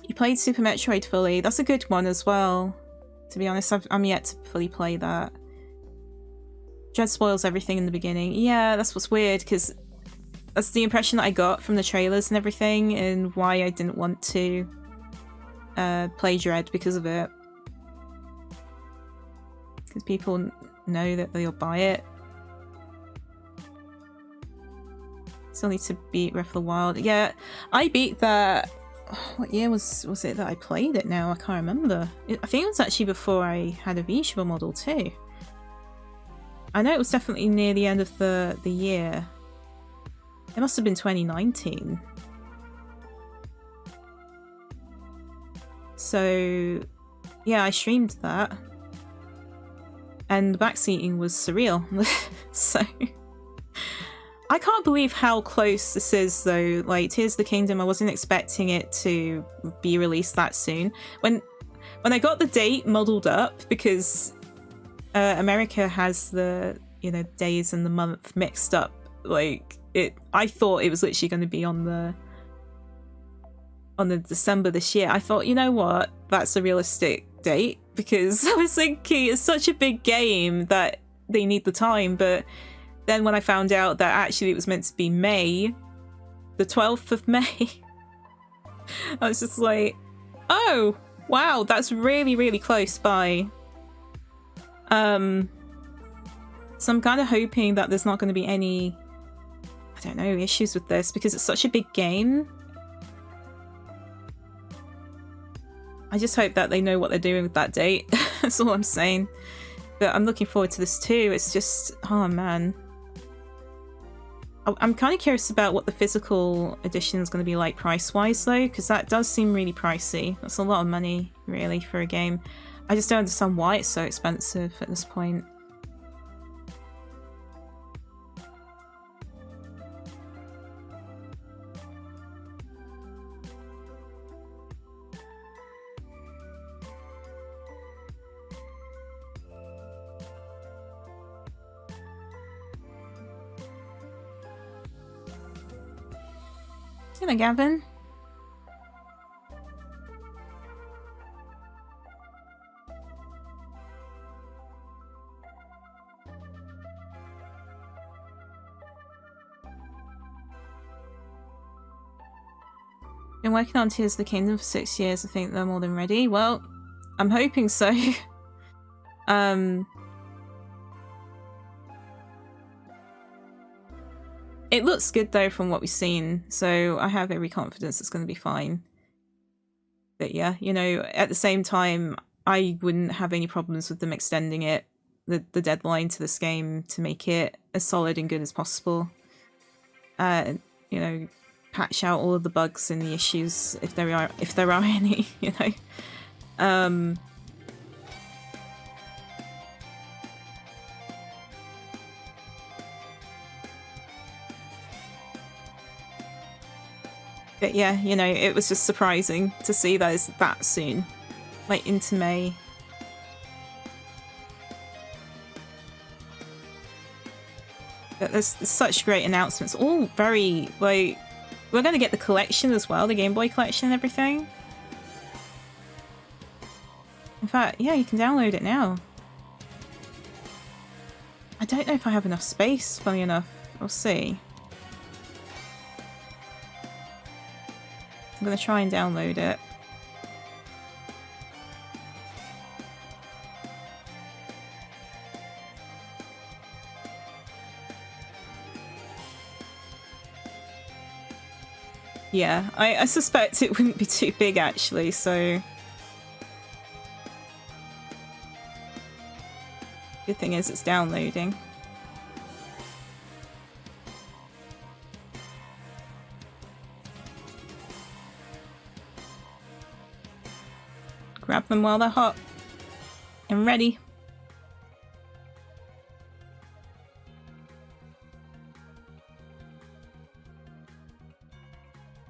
You played Super Metroid fully. That's a good one as well. To be honest, I'm yet to fully play that. Dread spoils everything in the beginning. Yeah, that's what's weird, because that's the impression that I got from the trailers and everything, and why I didn't want to play Dread because of it. Because people know that they'll buy it. Still need to beat Breath of the Wild. Yeah, I beat that... What year was it that I played it now? I can't remember. I think it was actually before I had a V-Shiba model too. I know it was definitely near the end of the year. It must have been 2019. So, yeah, I streamed that. And the backseating was surreal. So... I can't believe how close this is though. Like, Tears of the Kingdom, I wasn't expecting it to be released that soon. When I got the date muddled up, because America has the, you know, days and the month mixed up. Like, I thought it was literally going to be on the December this year. I thought, you know what, that's a realistic date, because I was thinking it's such a big game that they need the time. But then when I found out that actually it was meant to be May, the 12th of May, I was just like, oh, wow, that's really, really close by. So I'm kind of hoping that there's not going to be any, I don't know, issues with this, because it's such a big game. I just hope that they know what they're doing with that date. That's all I'm saying. But I'm looking forward to this too. It's just, oh man. I'm kind of curious about what the physical edition is going to be like price-wise though, because that does seem really pricey. That's a lot of money, really, for a game. I just don't understand why it's so expensive at this point. Hello, Gavin. Been working on Tears of the Kingdom for 6 years. I think they're more than ready. Well, I'm hoping so. It looks good though from what we've seen, so I have every confidence it's going to be fine. But yeah, you know, at the same time, I wouldn't have any problems with them extending it, the deadline to this game, to make it as solid and good as possible. You know, patch out all of the bugs and the issues if there are any, you know. But yeah, you know, it was just surprising to see those that soon, like into May. But there's such great announcements, all very, like, we're going to get the collection as well, the Game Boy collection and everything. In fact, yeah, you can download it now. I don't know if I have enough space, funny enough. We'll see. I'm going to try and download it. Yeah, I suspect it wouldn't be too big actually, so... Good thing is it's downloading. Grab them while they're hot and ready.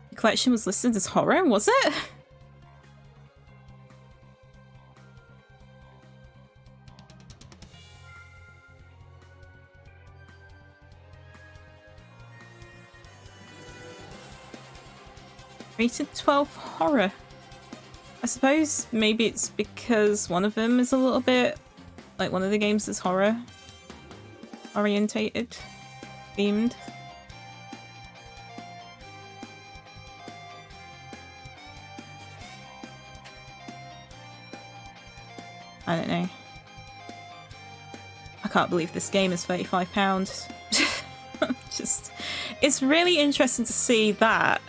The collection was listed as horror, was it? Rated 12 horror. I suppose maybe it's because one of them is a little bit, like one of the games is horror orientated, themed. I don't know. I can't believe this game is £35. Just, it's really interesting to see that.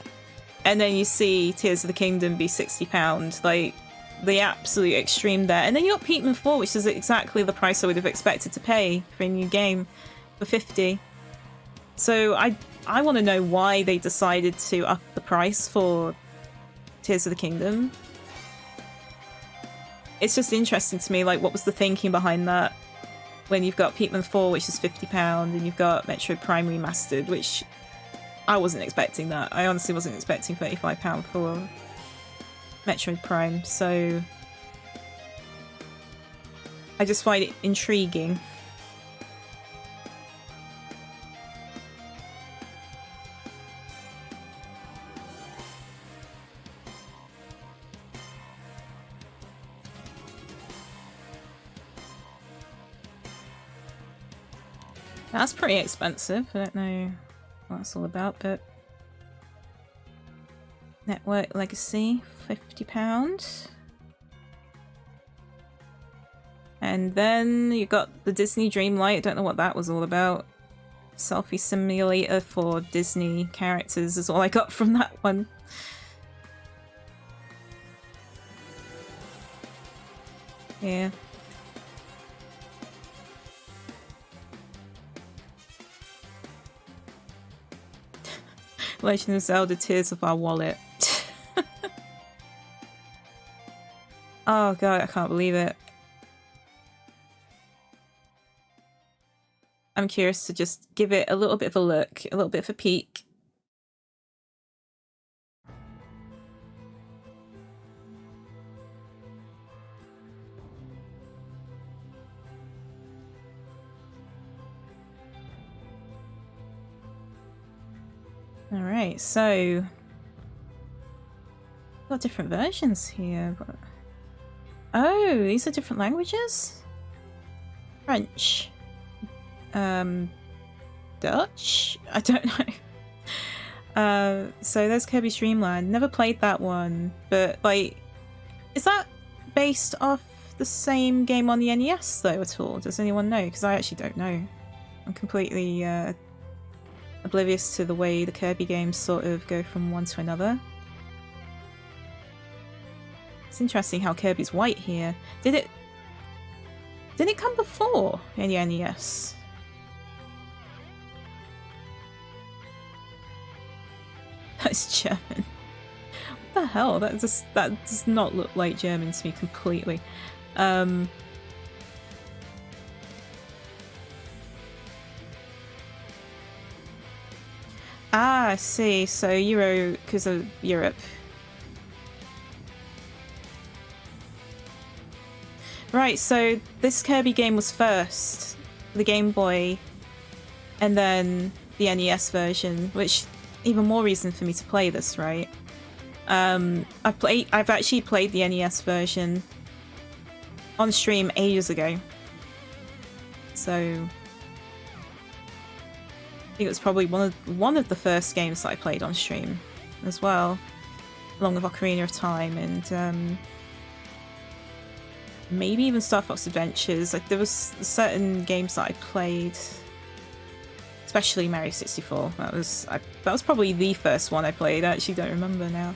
And then you see Tears of the Kingdom be £60, like the absolute extreme there. And then you got Pikmin 4, which is exactly the price I would have expected to pay for a new game, for $50. So I want to know why they decided to up the price for Tears of the Kingdom. It's just interesting to me, like, what was the thinking behind that? When you've got Pikmin 4, which is £50, and you've got Metroid Prime Remastered, which... I wasn't expecting that. I honestly wasn't expecting £35 for Metroid Prime, so I just find it intriguing. That's pretty expensive. I don't know what that's all about, but Network Legacy, £50. And then you got the Disney Dreamlight. I don't know what that was all about. Selfie simulator for Disney characters is all I got from that one. Yeah. Legend of Zelda Tears of Our Wallet. Oh god, I can't believe it. I'm curious to just give it a little bit of a look, a little bit of a peek. Alright, so got different versions here. Oh, these are different languages? French. Dutch? I don't know. So there's Kirby's Dream Land. Never played that one, but like, is that based off the same game on the NES though at all? Does anyone know? Because I actually don't know. I'm completely oblivious to the way the Kirby games sort of go from one to another. It's interesting how Kirby's white here. Did it come before in the NES? That's German. What the hell? That does not look like German to me completely. Ah, I see. So Euro, because of Europe. Right, so this Kirby game was first, the Game Boy, and then the NES version, which even more reason for me to play this, right? I've actually played the NES version on stream ages ago. So I think it was probably one of the first games that I played on stream as well, along with Ocarina of Time and maybe even Star Fox Adventures. Like there was certain games that I played, especially Mario 64. That was probably the first one I played. I actually don't remember now.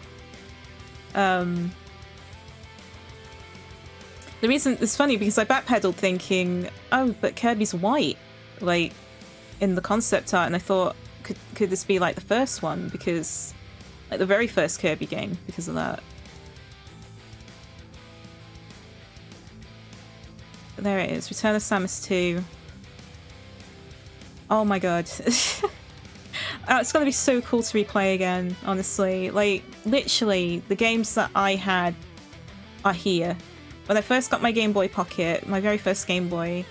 The reason it's funny because I backpedaled thinking, oh, but Kirby's white, like in the concept art, and I thought, could this be like the first one? Because like the very first Kirby game, because of that. But there it is, Return of Samus 2. Oh my god. It's gonna be so cool to replay again, honestly. Like, literally, the games that I had are here. When I first got my Game Boy Pocket, my very first Game Boy,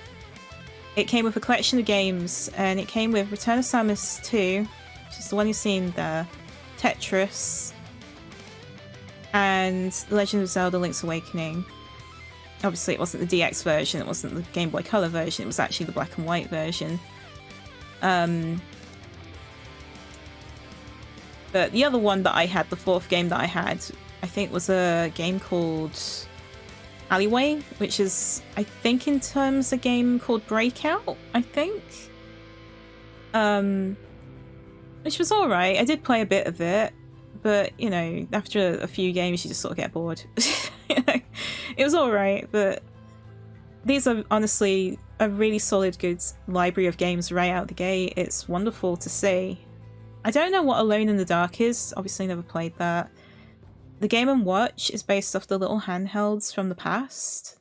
it came with a collection of games, and it came with Return of Samus 2, which is the one you're seeing there, Tetris, and The Legend of Zelda Link's Awakening. Obviously, it wasn't the DX version, it wasn't the Game Boy Color version, it was actually the black and white version. But the other one that I had, the fourth game that I had, I think was a game called Alleyway, which is, I think in terms, a game called Breakout, I think. Which was alright. I did play a bit of it, but, you know, after a few games you just sort of get bored. It was alright, but these are honestly a really solid, good library of games right out the gate. It's wonderful to see. I don't know what Alone in the Dark is, obviously never played that. The Game & Watch is based off the little handhelds from the past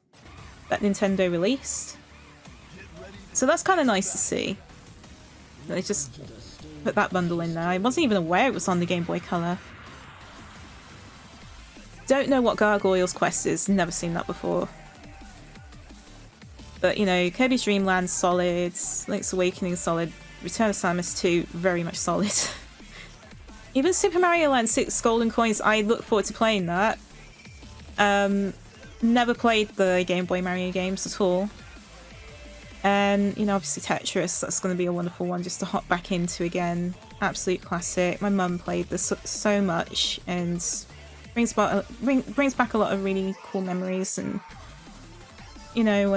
that Nintendo released. So that's kind of nice to see. They just put that bundle in there. I wasn't even aware it was on the Game Boy Color. Don't know what Gargoyle's Quest is, never seen that before. But, you know, Kirby's Dream Land's solid, Link's Awakening is solid, Return of Samus 2, very much solid. Even Super Mario Land 6 Golden Coins, I look forward to playing that. Never played the Game Boy Mario games at all. And, you know, obviously Tetris, that's going to be a wonderful one just to hop back into again. Absolute classic. My mum played this so much and brings back a lot of really cool memories. And, you know,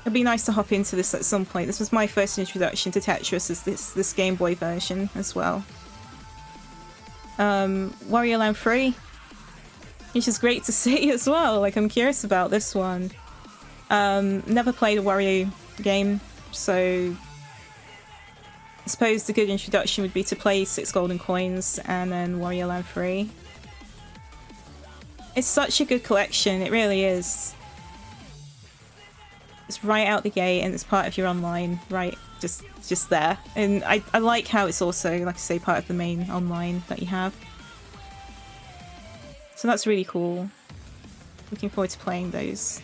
it'd be nice to hop into this at some point. This was my first introduction to Tetris, as this Game Boy version as well. Wario Land 3, which is great to see as well. Like, I'm curious about this one. Never played a Wario game, so I suppose the good introduction would be to play 6 Golden Coins and then Wario Land 3. It's such a good collection, it really is. It's right out the gate and it's part of your online, right, just there. And I like how it's also, like I say, part of the main online that you have. So that's really cool. Looking forward to playing those.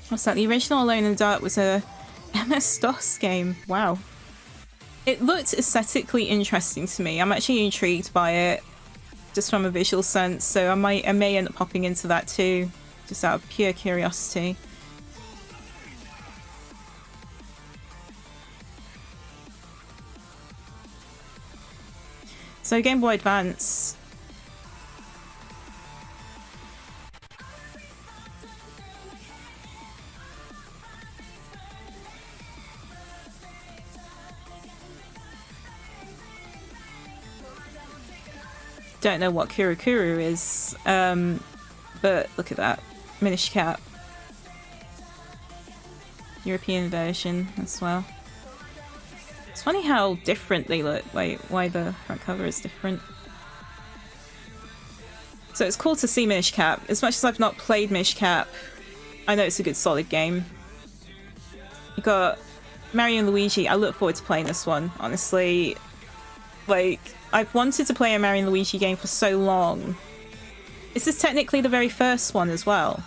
What's that? The original Alone in the Dark was a MS-DOS game. Wow. It looked aesthetically interesting to me. I'm actually intrigued by it, just from a visual sense. So I may end up popping into that too, just out of pure curiosity. So Game Boy Advance. Don't know what Kurukuru is, but look at that. Minish Cap. European version as well. It's funny how different they look, like why the front cover is different. So it's cool to see Minish Cap. As much as I've not played Minish Cap, I know it's a good solid game. You got Mario and Luigi. I look forward to playing this one, honestly. Like, I've wanted to play a Mario and Luigi game for so long. Is this technically the very first one as well?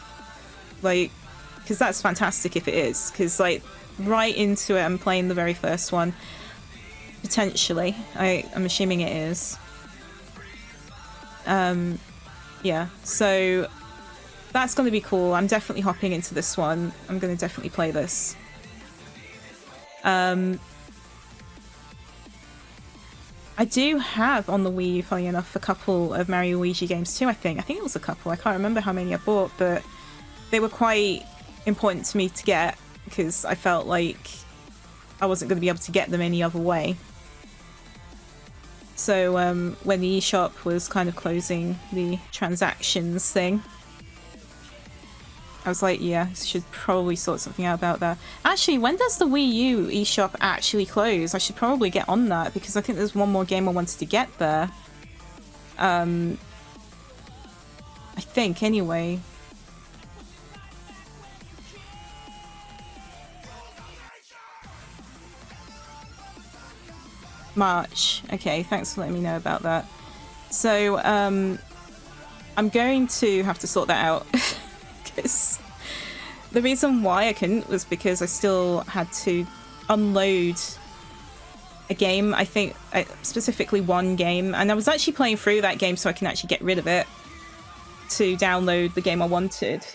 Like, because that's fantastic if it is. Because, like, right into it, I'm playing the very first one. Potentially. I'm assuming it is. Yeah, so that's going to be cool. I'm definitely hopping into this one. I'm going to definitely play this. I do have on the Wii U, funny enough, a couple of Mario Luigi games too, I think. I think it was a couple. I can't remember how many I bought, but they were quite important to me to get because I felt like I wasn't going to be able to get them any other way. So when the eShop was kind of closing the transactions thing, I was like, yeah, I should probably sort something out about that. Actually, when does the Wii U eShop actually close? I should probably get on that because I think there's one more game I wanted to get there. I think, anyway. March. Okay, thanks for letting me know about that. So, I'm going to have to sort that out. Because the reason why I couldn't was because I still had to unload a game. I think specifically one game, and I was actually playing through that game so I can actually get rid of it to download the game I wanted.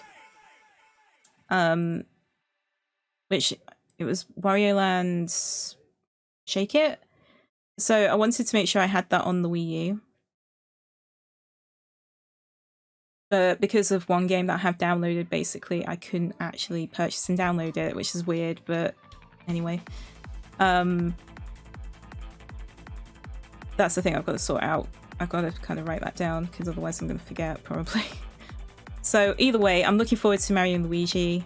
Which it was Wario Land Shake It. So I wanted to make sure I had that on the Wii U. But because of one game that I have downloaded, basically, I couldn't actually purchase and download it, which is weird, but anyway. That's the thing I've got to sort out. I've got to kind of write that down, because otherwise I'm going to forget, probably. So either way, I'm looking forward to Mario and Luigi.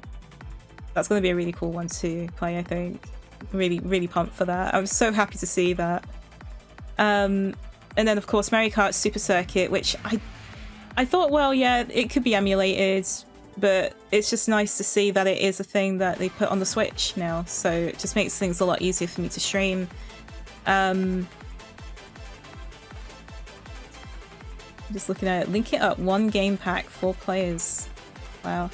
That's going to be a really cool one to play, I think. Really, really pumped for that. I was so happy to see that. And then, of course, Mario Kart Super Circuit, which I thought, well, yeah, it could be emulated, but it's just nice to see that it is a thing that they put on the Switch now, so it just makes things a lot easier for me to stream. Just looking at it. Link it up. 1 game pack, 4 players. Wow.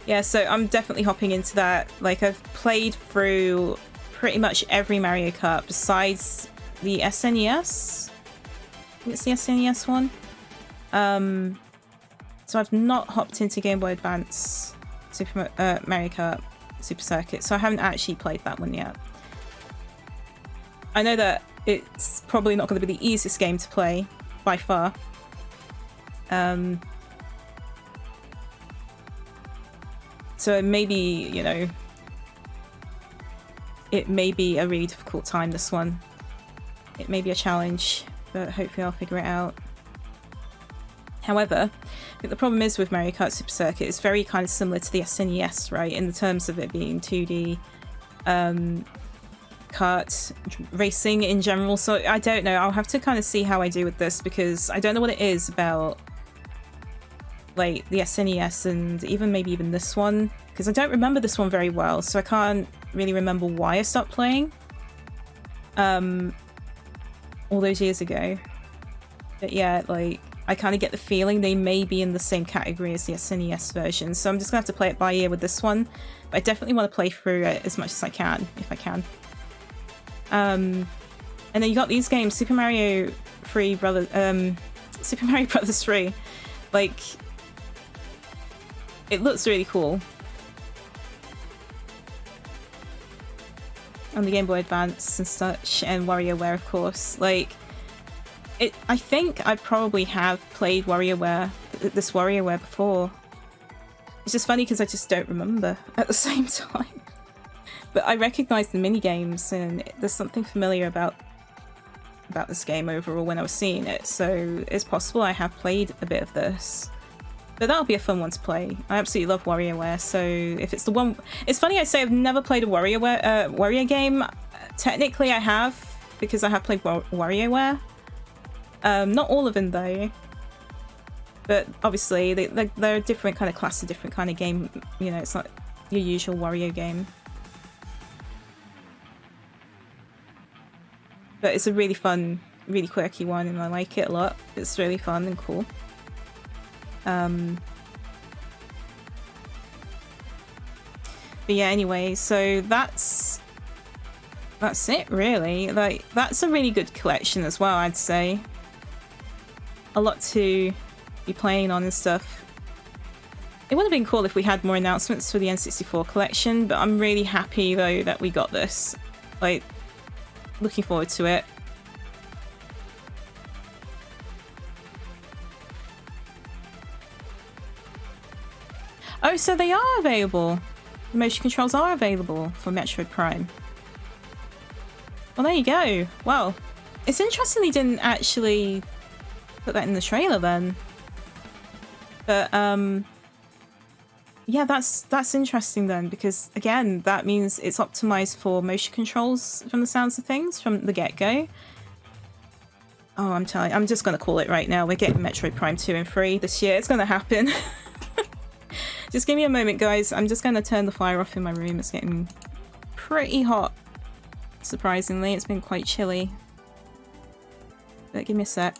Yeah, so I'm definitely hopping into that. Like, I've played through pretty much every Mario Kart besides the SNES. I think it's the SNES one. So I've not hopped into Game Boy Advance Mario Kart Super Circuit, so I haven't actually played that one yet. I know that it's probably not going to be the easiest game to play, by far. So maybe, you know, it may be a really difficult time, this one. It may be a challenge, but hopefully I'll figure it out. However, I think the problem is with Mario Kart Super Circuit, it's very kind of similar to the SNES, right? In the terms of it being 2D kart racing in general. So I don't know. I'll have to kind of see how I do with this because I don't know what it is about like the SNES and maybe even this one, because I don't remember this one very well, so I can't really remember why I stopped playing all those years ago. But yeah, like I kind of get the feeling they may be in the same category as the SNES version, so I'm just gonna have to play it by ear with this one. But I definitely want to play through it as much as I can, if I can. And then you got these games, Super Mario Brothers 3. Like, it looks really cool. On the Game Boy Advance and such, and WarioWare, of course. Like, I think I probably have played this WarioWare before. It's just funny because I just don't remember at the same time. But I recognise the mini games, and there's something familiar about this game overall when I was seeing it. So it's possible I have played a bit of this. But that'll be a fun one to play. I absolutely love WarioWare, so if it's the one... It's funny I say I've never played a Wario game. Technically I have, because I have played WarioWare. Not all of them though. But obviously they're a different kind of class, a different kind of game. You know, it's not your usual Wario game. But it's a really fun, really quirky one, and I like it a lot. It's really fun and cool. But yeah, anyway, so that's it really. Like, that's a really good collection as well, I'd say. A lot to be playing on and stuff. It would have been cool if we had more announcements for the N64 collection, but I'm really happy though that we got this. Like, looking forward to it. Oh, so they are available. The motion controls are available for Metroid Prime. Well, there you go. Well, it's interesting they didn't actually put that in the trailer then. But yeah, that's interesting then, because again, that means it's optimized for motion controls from the sounds of things from the get-go. Oh, I'm telling you, I'm just gonna call it right now. We're getting Metroid Prime 2 and 3 this year. It's gonna happen. Just give me a moment, guys. I'm just going to turn the fire off in my room. It's getting pretty hot. Surprisingly, it's been quite chilly. But give me a sec.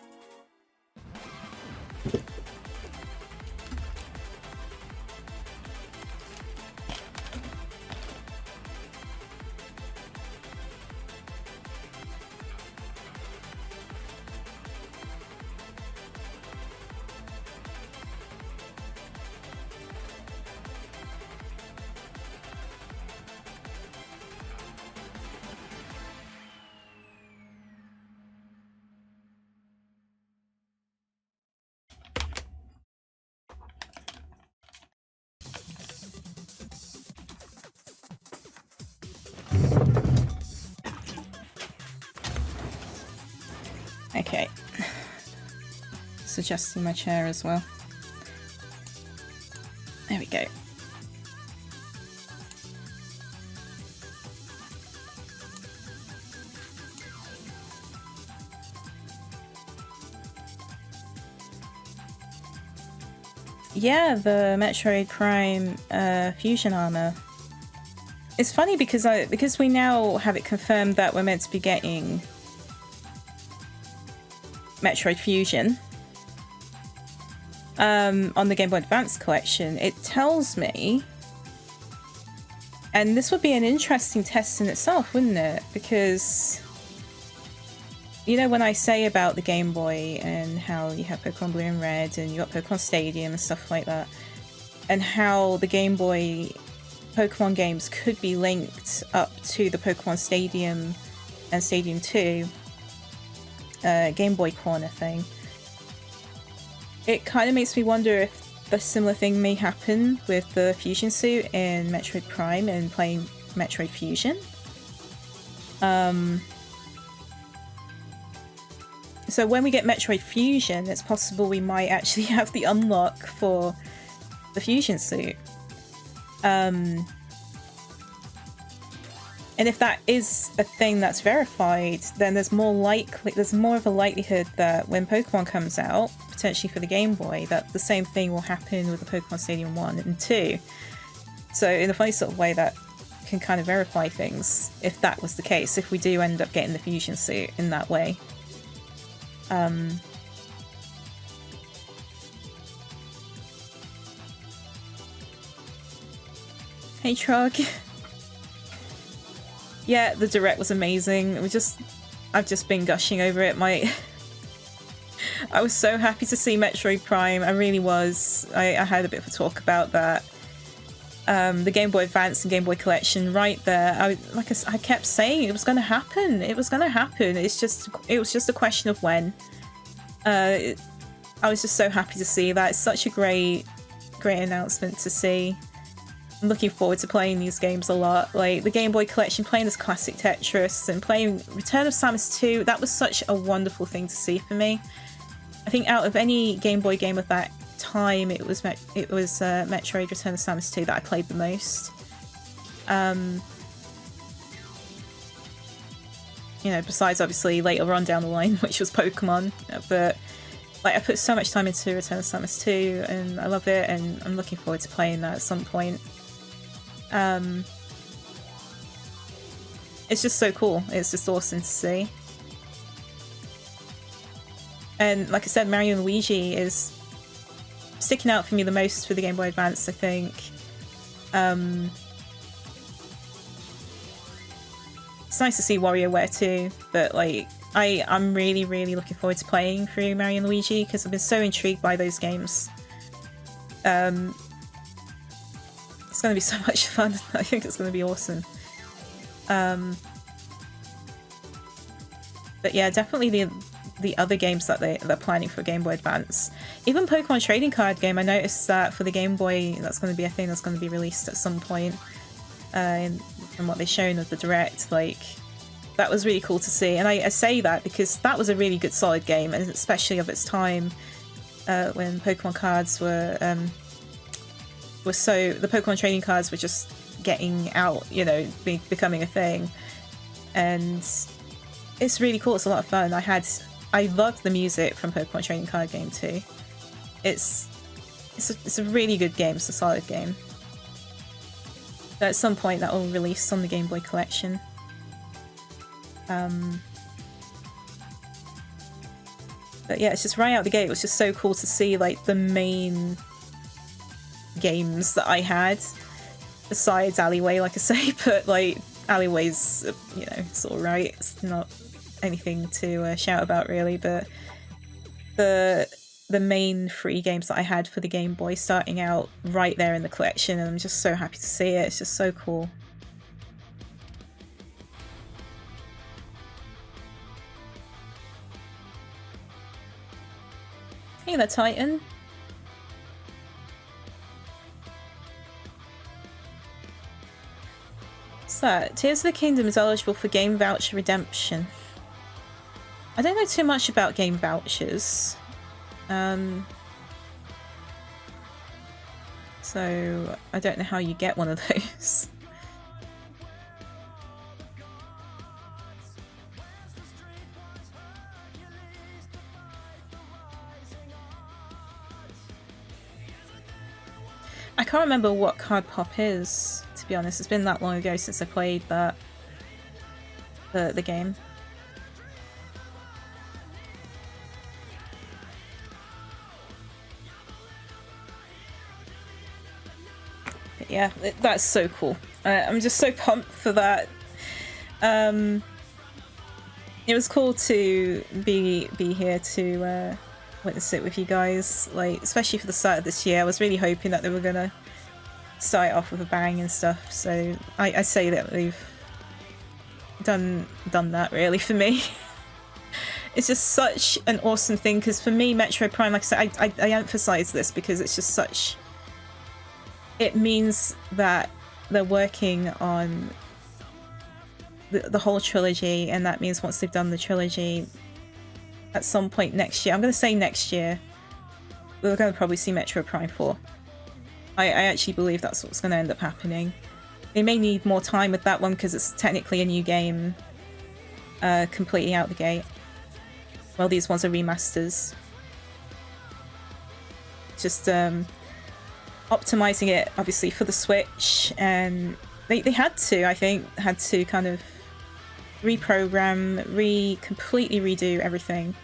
Okay. Just adjusting my chair as well. There we go. Yeah, the Metroid Prime fusion armor. It's funny because we now have it confirmed that we're meant to be getting Metroid Fusion on the Game Boy Advance collection. It tells me, and this would be an interesting test in itself, wouldn't it? Because, you know, when I say about the Game Boy and how you have Pokemon Blue and Red and you got Pokemon Stadium and stuff like that, and how the Game Boy Pokemon games could be linked up to the Pokemon Stadium and Stadium 2 Game Boy Corner thing, it kind of makes me wonder if the similar thing may happen with the Fusion suit in Metroid Prime and playing Metroid Fusion. So when we get Metroid Fusion, it's possible we might actually have the unlock for the Fusion suit. And if that is a thing that's verified, then there's more of a likelihood that when Pokemon comes out, potentially for the Game Boy, that the same thing will happen with the Pokemon Stadium 1 and 2. So in a funny sort of way, that can kind of verify things, if that was the case, if we do end up getting the Fusion suit in that way. Hey Trog. Yeah, the direct was amazing. I've just been gushing over it. I was so happy to see Metroid Prime. I really was. I had a bit of a talk about that. The Game Boy Advance and Game Boy Collection right there. I kept saying it was going to happen. It was going to happen. It was just a question of when. I was just so happy to see that. It's such a great announcement to see. I'm looking forward to playing these games a lot. Like the Game Boy Collection, playing this classic Tetris and playing Return of Samus 2. That was such a wonderful thing to see for me. I think out of any Game Boy game of that time, it was Metroid Return of Samus 2 that I played the most. You know, besides obviously later on down the line, which was Pokemon, but like I put so much time into Return of Samus 2 and I love it, and I'm looking forward to playing that at some point. It's just so cool. It's just awesome to see. And like I said, Mario and Luigi is sticking out for me the most for the Game Boy Advance, I think. It's nice to see WarioWare too, but like I'm really looking forward to playing through Mario and Luigi because I've been so intrigued by those games. It's going to be so much fun. I think it's going to be awesome. But yeah, definitely the other games that they're planning for Game Boy Advance. Even Pokemon Trading Card Game, I noticed that for the Game Boy, that's going to be a thing that's going to be released at some point. From what they've shown of the Direct, like that was really cool to see. And I say that because that was a really good solid game, and especially of its time, when Pokemon cards were so, the Pokemon trading cards were just getting out, you know, becoming a thing. And it's really cool. It's a lot of fun. I love the music from Pokemon Trading Card Game too. It's a really good game. It's a solid game. But at some point that will release on the Game Boy Collection. But yeah, it's just right out the gate. It was just so cool to see like the main games that I had besides Alleyway, like I say, but like Alleyway's, you know, it's alright. It's not anything to shout about really, but the main 3 games that I had for the Game Boy starting out right there in the collection, and I'm just so happy to see it. It's just so cool. Hey there, Titan. What's that? Tears of the Kingdom is eligible for game voucher redemption. I don't know too much about game vouchers. So I don't know how you get one of those. I can't remember what Card Pop is, to be honest. It's been that long ago since I played that the game. But yeah, that's so cool. I'm just so pumped for that. It was cool to be here to witness it with you guys, like especially for the start of this year. I was really hoping that they were gonna start it off with a bang and stuff, so I say that they've done that really for me. It's just such an awesome thing, because for me Metroid Prime, like I said, I emphasize this because it's just such, it means that they're working on the whole trilogy, and that means once they've done the trilogy, at some point next year, I'm going to say next year, we're going to probably see Metroid Prime 4. I actually believe that's what's going to end up happening. They may need more time with that one because it's technically a new game, completely out the gate. Well, these ones are remasters. Just optimizing it, obviously, for the Switch, and they had to, I think, kind of reprogram, completely redo everything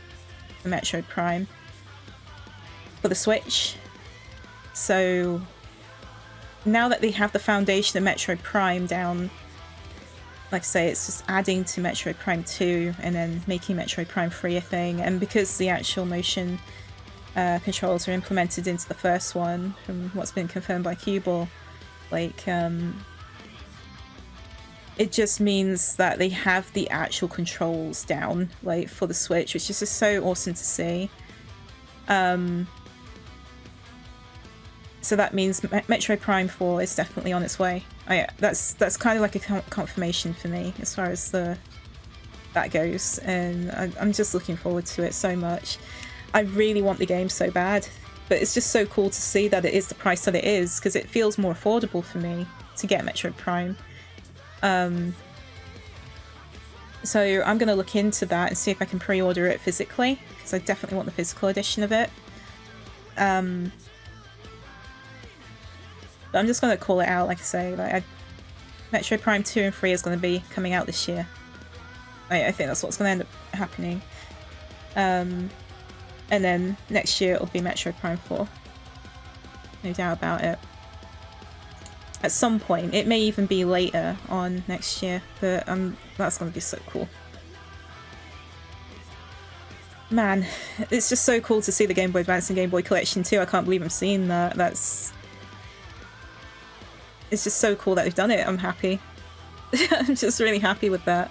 for Metroid Prime for the Switch. So now that they have the foundation of Metroid Prime down, like I say, it's just adding to Metroid Prime 2 and then making Metroid Prime 3 a thing. And because the actual motion controls are implemented into the first one, from what's been confirmed by Cuball, like, it just means that they have the actual controls down, like, for the Switch, which is just so awesome to see. So that means Metroid Prime 4 is definitely on its way. That's kind of like a confirmation for me as far as that goes, and I'm just looking forward to it so much. I really want the game so bad, but it's just so cool to see that it is the price that it is, because it feels more affordable for me to get Metroid Prime. So I'm going to look into that and see if I can pre-order it physically, because I definitely want the physical edition of it. But I'm just going to call it out, like I say, like Metroid Prime 2 and 3 is going to be coming out this year. I think that's what's going to end up happening. And then next year it'll be Metroid Prime 4. No doubt about it. At some point. It may even be later on next year, but that's going to be so cool. Man, it's just so cool to see the Game Boy Advance and Game Boy Collection too. I can't believe I'm seeing that. It's just so cool that they've done it. I'm happy. I'm just really happy with that.